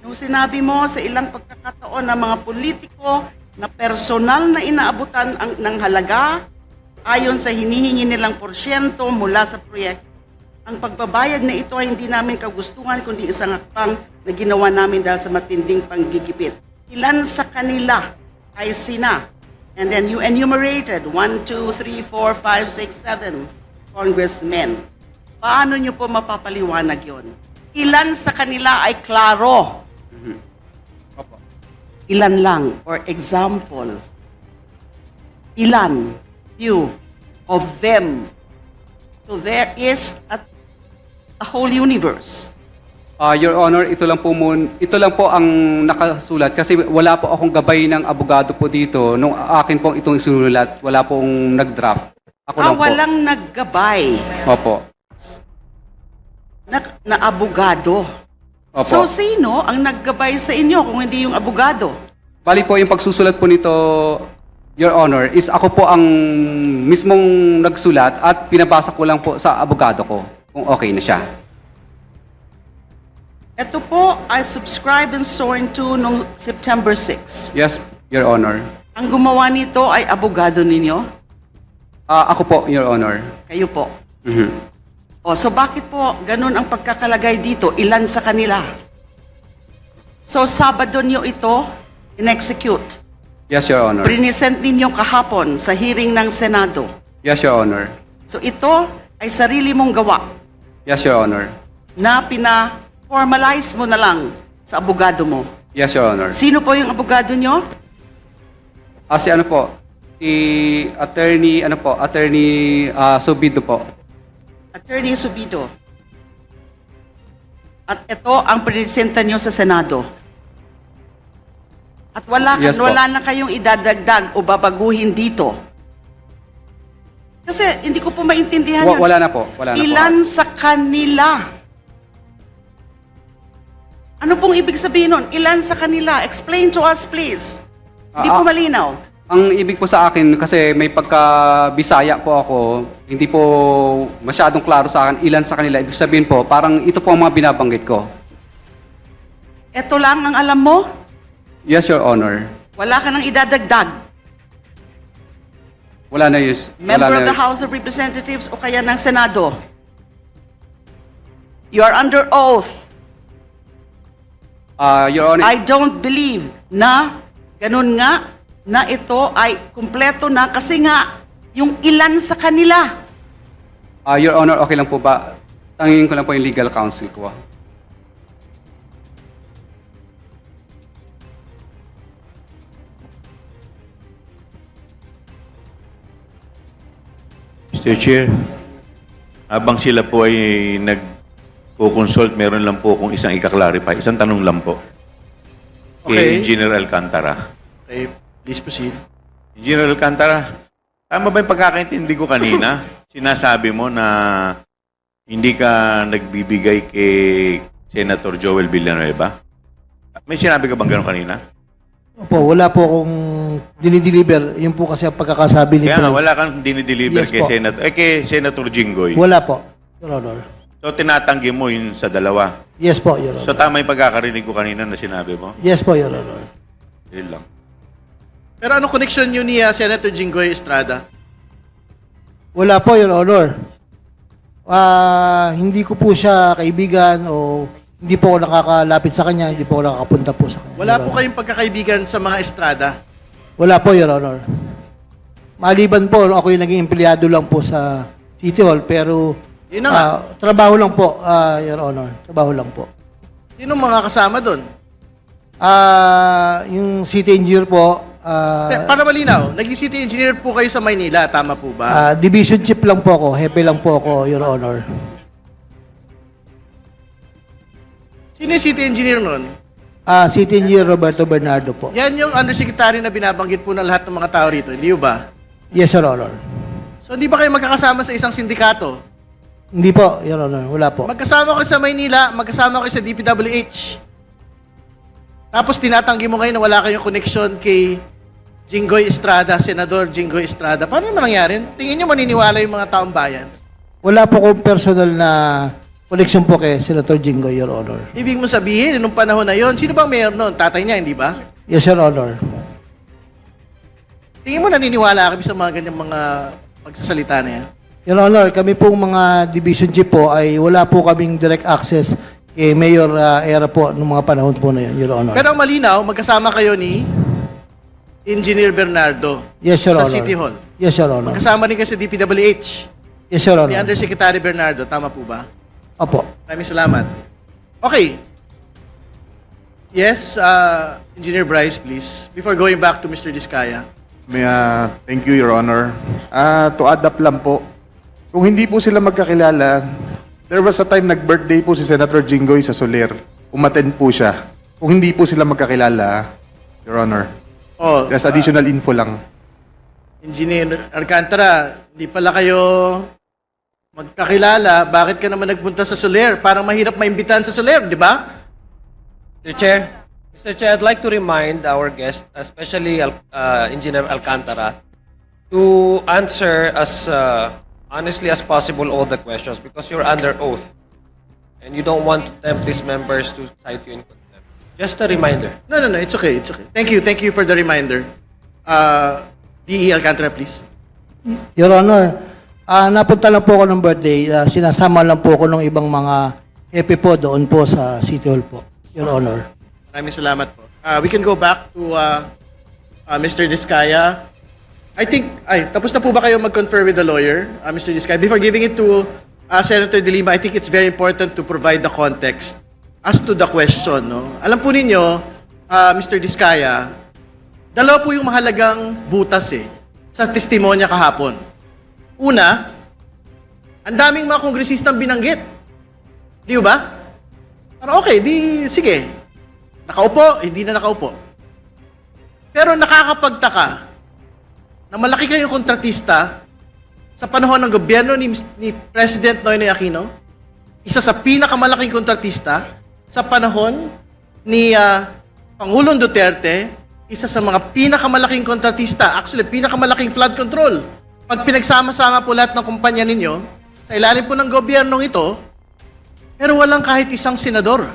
Yung sinabi mo sa ilang pagkakataon ng mga politiko na personal na inaabutan ng halaga ayon sa hinihingi nilang porsyento mula sa proyekto. Ang pagbabayad na ito ay hindi namin kagustuhan kundi isang hakbang na ginawa namin dahil sa matinding panggigipit. Ilan sa kanila ay sina? And then you enumerated 1, 2, 3, 4, 5, 6, 7 congressmen. Paano nyo po mapapaliwanag yon? Ilan sa kanila ay klaro? Opo. Ilan lang? Or examples? Ilan? Few of them. So there is a whole universe. Your Honor, ito lang po ang nakasulat kasi wala po akong gabay ng abogado po dito. Nung akin pong itong isulat, wala pong nag-draft. Ako lang po. Walang naggabay Opo. na abogado. Opo. So sino ang naggabay sa inyo kung hindi yung abogado? Bali po yung pagsusulat po nito, Your Honor, is ako po ang mismong nagsulat at pinabasa ko lang po sa abogado ko kung okay na siya. Ito po ay subscribed and sworn to noong September 6. Yes, Your Honor. Ang gumawa nito ay abogado ninyo? Ako po, Your Honor. Kayo po. Mhm. O, so bakit po ganun ang pagkakalagay dito? Ilan sa kanila? So, Sabado nyo ito in-execute. Yes, Your Honor. Prinisent ninyo kahapon sa hearing ng Senado. Yes, Your Honor. So, ito ay sarili mong gawa Yes, Your Honor. na pina-formalize mo na lang sa abogado mo. Yes, Your Honor. Sino po yung abogado nyo? Si ano po, si Attorney Subido po. Attorney Subido. At ito ang presenta nyo sa Senado. At Yes po. wala na kayong idadagdag o babaguhin dito. Kasi hindi ko po maintindihan yun. Wala na po. Wala na Ilan po. sa kanila? Ano pong ibig sabihin nun? Ilan sa kanila? Explain to us, please. Hindi po malinaw. Ang ibig po sa akin, kasi may pagka-Bisaya po ako, hindi po masyadong klaro sa akin ilan sa kanila. Ibig sabihin po, parang ito po ang mga binabanggit ko. Ito lang ang alam mo? Yes, Your Honor. Wala ka nang idadagdag. Wala na yun. Member of the House of Representatives o kaya ng Senado. You are under oath. Your Honor, I don't believe na ganun nga na ito ay kumpleto na kasi nga yung ilan sa kanila. Your Honor, okay lang po ba? Tangingin ko lang po yung legal counsel ko. Mr. Chair, habang sila po ay nag-consult, meron lang po akong isang ika-clarify. Isang tanong lang po. Okay. Kay Engineer Alcantara. Okay, please proceed. Engineer Alcantara, tama ba yung pagkakaintindi ko kanina? sinasabi mo na hindi ka nagbibigay kay Senator Joel Villanueva? May sinabi ka bang gano'n kanina? Opo, wala po akong dinideliver. Yun po kasi ang pagkakasabi ni Kaya nga, Prince. wala kang dinideliver Yes kay po. Senator Jinggoy. Wala po, Your Honor. So, tinatanggi mo yun sa dalawa. Yes po, Your Honor. So, tama yung pagkakarinig ko kanina na sinabi mo? Yes po, Your Honor. Yun lang. Pero anong connection nyo ni Senator Jinggoy Estrada? Wala po, Your Honor. Hindi ko po siya kaibigan o hindi po ako nakakalapit sa kanya, hindi po ako nakakapunta po sa kanya. Wala Your po Honor. kayong pagkakaibigan sa mga Estrada? Wala po, Your Honor. Maliban po, ako yung naging empleyado lang po sa City Hall, pero Yun na nga. trabaho lang po, Your Honor. Trabaho lang po. Sino mga kasama doon? Yung city engineer po, Para malinaw, naging city engineer po kayo sa Maynila, tama po ba? division chief lang po ako, hepe lang po ako, Your Honor. Sino yung city engineer nun? City engineer Roberto Bernardo po. Yan yung undersecretary na binabanggit po ng lahat ng mga tao rito, hindi ba? Yes, Your Honor. So hindi ba kayo magkakasama sa isang sindikato? Hindi po, Your Honor. Wala po. Magkasama kayo sa Maynila, magkasama kayo sa DPWH. Tapos tinatanggi mo ngayon na wala kayong connection kay Jinggoy Estrada, Senador Jinggoy Estrada. Paano naman nangyari? Tingin nyo maniniwala yung mga taong bayan? Wala po akong personal na connection po kay Senator Jinggoy, Your Honor. Ibig mo sabihin, nung panahon na yon, sino bang mayor noon? Tatay niya, hindi ba? Yes, Your Honor. Tingin mo naniniwala kami sa mga ganyang mga pagsasalita na yan? Your Honor, kami pong mga division chief po ay wala po kaming direct access kay Mayor Era po nung mga panahon po na yun, Your Honor. Pero ang malinaw, magkasama kayo ni Engineer Bernardo Yes, Your sa Honor. City Hall. Yes, Your Honor. Magkasama rin kayo sa DPWH Yes, Your ni Honor. Undersecretary Bernardo. Tama po ba? Opo. Maraming salamat. Okay. Yes, Engineer Bryce, please. Before going back to Mr. Diskaya. Thank you, Your Honor. To add up lang po, kung hindi po sila magkakilala, there was a time nag-birthday po si Senator Jinggoy sa Soler. Umattend po siya. Kung hindi po sila magkakilala, Your Honor. Oh, Just additional info lang. Engineer Alcantara, hindi pala kayo magkakilala. Bakit ka naman nagpunta sa Soler? Parang mahirap maimbitahan sa Soler, di ba? Mr. Chair, I'd like to remind our guest, especially Engineer Alcantara, to answer as honestly as possible all the questions because you're under oath and you don't want to tempt these members to cite you in contempt. Just a reminder. No, it's okay, it's okay. Thank you for the reminder. DE Alcantara, please. Your Honor, napunta lang po ako ng birthday. Sinasama lang po ako ng ibang mga hepe po doon po sa City Hall po, Your Honor. Maraming salamat po. We can go back to Mr. Diskaya. I think, tapos na po ba kayo mag-confer with the lawyer, Mr. Diskaya? Before giving it to Senator De Lima, I think it's very important to provide the context as to the question. No? Alam po ninyo, Mr. Diskaya, dalawa po yung mahalagang butas sa testimonya kahapon. Una, ang daming mga kongresistang binanggit. Di ba? Pero okay, sige. Nakaupo, hindi na nakaupo. Pero nakakapagtaka na malaki kayong kontratista sa panahon ng gobyerno ni President Noynoy Aquino, isa sa pinakamalaking kontratista sa panahon ni Pangulong Duterte, isa sa mga pinakamalaking kontratista, actually pinakamalaking flood control. Pag pinagsama-sama po lahat ng kumpanya ninyo, sa ilalim po ng gobyernong ito, pero walang kahit isang senador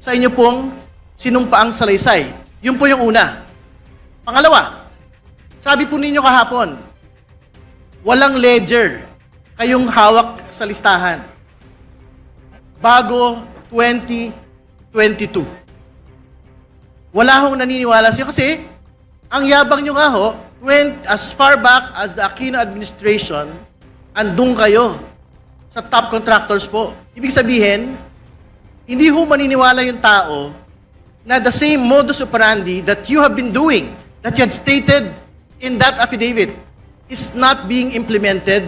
sa inyo pong sinumpaang salaysay. Yun po yung una. Pangalawa, sabi po ninyo kahapon, walang ledger kayong hawak sa listahan bago 2022. Wala hong naniniwala siya kasi ang yabang nyo nga ho, as far back as the Aquino administration, andun kayo sa top contractors po. Ibig sabihin, hindi ho maniniwala yung tao na the same modus operandi that you have been doing, that you had stated in that affidavit, is not being implemented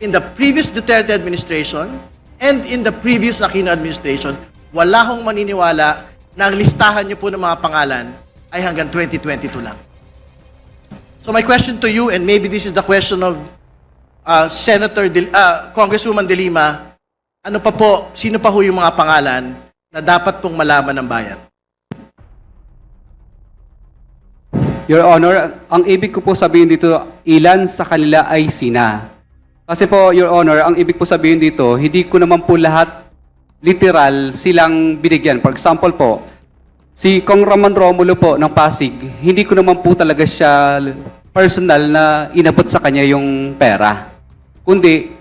in the previous Duterte administration and in the previous Aquino administration. Wala hong maniniwala na ang listahan niyo po ng mga pangalan ay hanggang 2022 lang. So my question to you, and maybe this is the question of Congresswoman De Lima, ano pa po, sino pa ho yung mga pangalan na dapat pong malaman ng bayan? Your Honor, ang ibig ko po sabihin dito, ilan sa kanila ay sina. Kasi po, Your Honor, ang ibig po sabihin dito, hindi ko naman po lahat literal silang binigyan. For example po, si Kong Ramon Romulo po ng Pasig, hindi ko naman po talaga siya personal na inabot sa kanya yung pera. Kundi,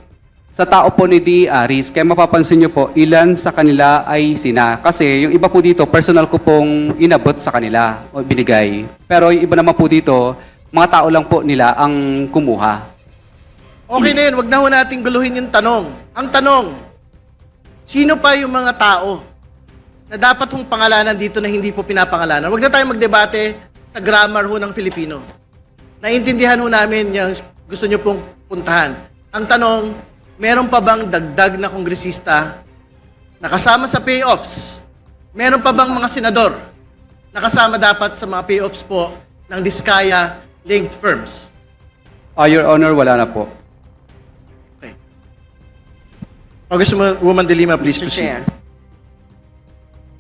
sa tao po ni D. Aris, kaya mapapansin nyo po, ilan sa kanila ay sina. Kasi yung iba po dito, personal ko pong inabot sa kanila o binigay. Pero yung iba naman po dito, mga tao lang po nila ang kumuha. Okay na yun, wag na ho nating guluhin yung tanong. Ang tanong, sino pa yung mga tao na dapat hong pangalanan dito na hindi po pinapangalanan? Wag na tayo magdebate sa grammar ho ng Filipino. Naintindihan ho namin yung gusto nyo pong puntahan. Ang tanong, meron pa bang dagdag na kongresista na kasama sa payoffs? Meron pa bang mga senador na kasama dapat sa mga payoffs po ng Diskaya-linked firms? Your Honor, wala na po. Okay. Congresswoman De Lima, please Mr. proceed. Chair,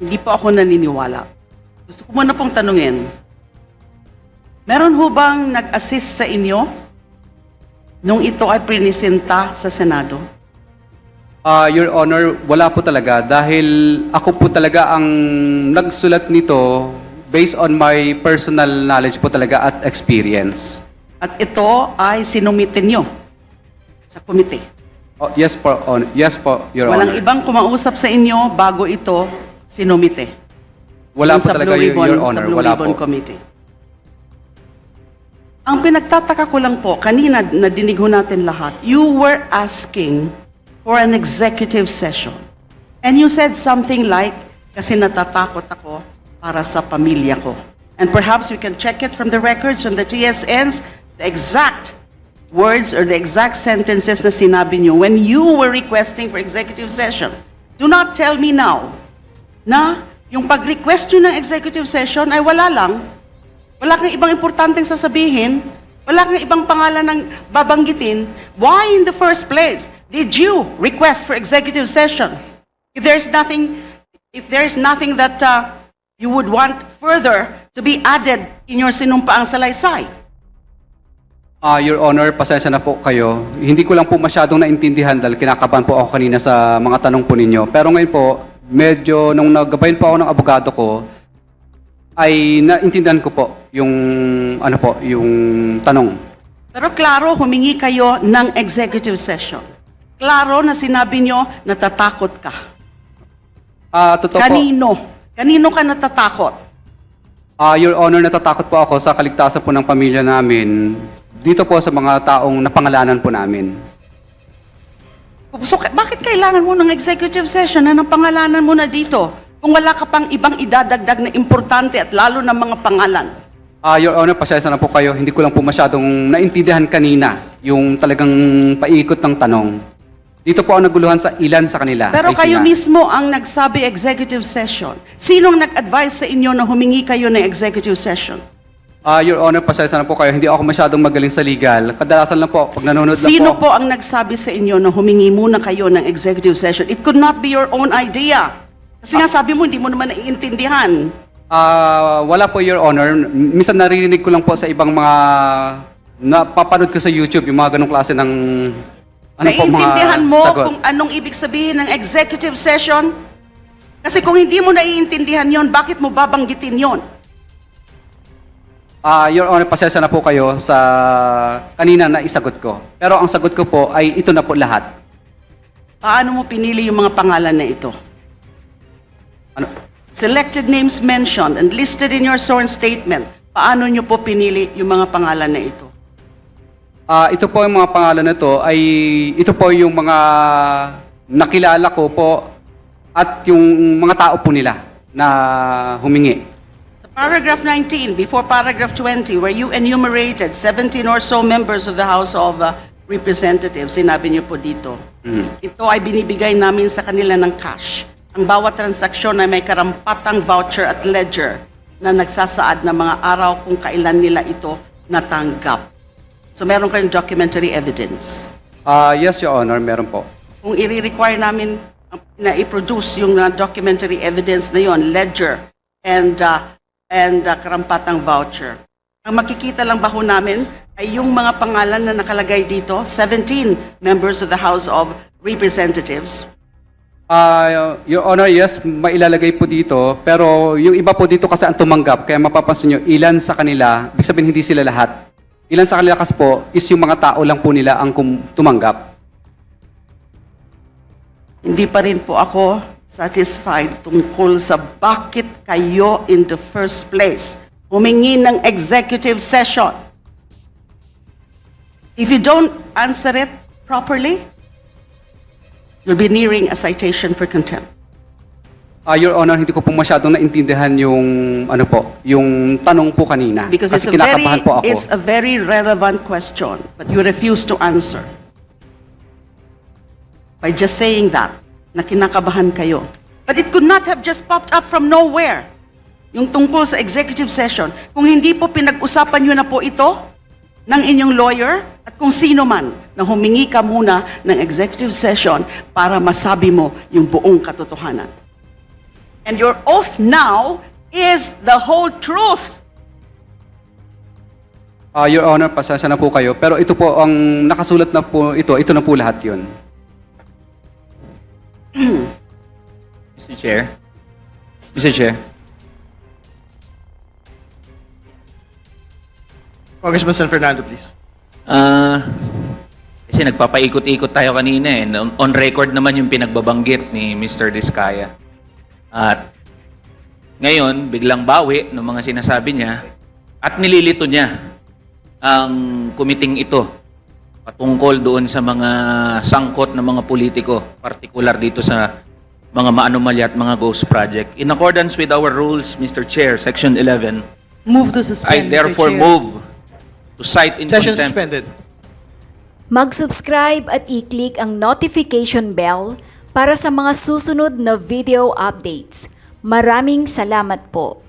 hindi po ako naniniwala. Gusto ko muna pong tanungin, meron ho bang nag-assist sa inyo nung ito ay prinisenta sa Senado? Your Honor, wala po talaga dahil ako po talaga ang nagsulat nito based on my personal knowledge po talaga at experience. At ito ay sinumitin nyo sa komite. Yes po, Your Walang Honor. ibang kumausap sa inyo bago ito sinumite. Wala Yung po sa talaga, Blue Ribbon, Your Honor. Sa Blue Wala Ribbon po. Committee. Ang pinagtataka ko lang po, kanina nadinig ho natin lahat, you were asking for an executive session. And you said something like, kasi natatakot ako para sa pamilya ko. And perhaps we can check it from the records, from the TSNs, the exact words or the exact sentences na sinabi nyo when you were requesting for executive session. Do not tell me now na yung pag-request nyo ng executive session ay wala lang. Wala kang ibang importanteng sasabihin. Wala kang ibang pangalan ng babanggitin. Why in the first place did you request for executive session? If there's nothing that you would want further to be added in your sinumpaang salaysay. Your Honor, pasensya na po kayo. Hindi ko lang po masyadong naintindihan dahil kinakabahan po ako kanina sa mga tanong po ninyo. Pero ngayon po, medyo nung naggabayin po ako ng abogado ko, ay naintindihan ko po yung yung tanong. Pero klaro, humingi kayo ng executive session. Klaro na sinabi nyo, natatakot ka. Totoo po. Kanino? Kanino ka natatakot? Your Honor, natatakot po ako sa kaligtasan po ng pamilya namin. Dito po sa mga taong napangalanan po namin. So, bakit kailangan mo ng executive session na napangalanan mo na dito? Kung wala ka pang ibang idadagdag na importante at lalo na mga pangalan. Your Honor, pasensya na po kayo. Hindi ko lang po masyadong naintindihan kanina yung talagang paikot ng tanong. Dito po ang naguluhan sa ilan sa kanila. Pero ay kayo sina. mismo ang nagsabi executive session. Sinong nag-advise sa inyo na humingi kayo ng executive session? Your Honor, pasensya na po kayo. Hindi ako masyadong magaling sa legal. Kadalasan lang po, pag nanonood lang Sino po. po ang nagsabi sa inyo na humingi muna kayo ng executive session? It could not be your own idea. Kasi nga sabi mo, hindi mo naman naiintindihan. Wala po, Your Honor. Minsan naririnig ko lang po sa ibang mga napapanood ko sa YouTube, yung mga ganong klase ng Naiintindihan mo sagot. kung anong ibig sabihin ng executive session? Kasi kung hindi mo naiintindihan yon, bakit mo babanggitin yon? Your Honor, pasensya na po kayo sa kanina na isagot ko. Pero ang sagot ko po ay ito na po lahat. Paano mo pinili yung mga pangalan na ito? Ano? Selected names mentioned and listed in your sworn statement. Paano nyo po pinili yung mga pangalan na ito? Ito po yung mga pangalan na ito ay ito po yung mga nakilala ko po at yung mga tao po nila na humingi. Sa paragraph 19, before paragraph 20, where you enumerated 17 or so members of the House of Representatives, sinabi nyo po dito, ito ay binibigay namin sa kanila ng cash. Ang bawat transaksyon ay may karampatang voucher at ledger na nagsasaad ng mga araw kung kailan nila ito natanggap. So meron kayong documentary evidence. Yes, Your Honor, meron po. Kung i-require namin na i-produce yung documentary evidence na yon, ledger and karampatang voucher. Ang makikita lang ba ho namin ay yung mga pangalan na nakalagay dito, 17 members of the House of Representatives. Your Honor, yes, mailalagay po dito. Pero yung iba po dito kasi ang tumanggap. Kaya mapapansin nyo, ilan sa kanila, ibig sabihin hindi sila lahat. Ilan sa kanila kasi po is yung mga tao lang po nila ang tumanggap. Hindi pa rin po ako satisfied tungkol sa bakit kayo in the first place humingi ng executive session. If you don't answer it properly, you'll be nearing a citation for contempt. Your Honor, hindi ko po masyadong naintindihan yung yung tanong po kanina. Because kasi kinakabahan po ako. it's a very relevant question, but you refuse to answer. By just saying that, na kinakabahan kayo. But it could not have just popped up from nowhere. Yung tungkol sa executive session, kung hindi po pinag-usapan nyo na po ito ng inyong lawyer at kung sino man na humingi ka muna ng executive session para masabi mo yung buong katotohanan. And your oath now is the whole truth. Your Honor, pasensya na po kayo. Pero ito po, ang nakasulat na po ito na po lahat yun. Mr. Chair. Mr. Chair. Congressman San Fernando, please. Kasi nagpapaikot-ikot tayo kanina eh. On record naman yung pinagbabanggit ni Mr. Diskaya. At ngayon, biglang bawi ng mga sinasabi niya at nililito niya ang kumiting ito patungkol doon sa mga sangkot ng mga politiko, particular dito sa mga maanomalya at mga ghost project. In accordance with our rules, Mr. Chair, Section 11, Move to suspend, I therefore Mr. Chair. move to cite in Session contempt. suspended. Mag-subscribe at i-click ang notification bell para sa mga susunod na video updates. Maraming salamat po.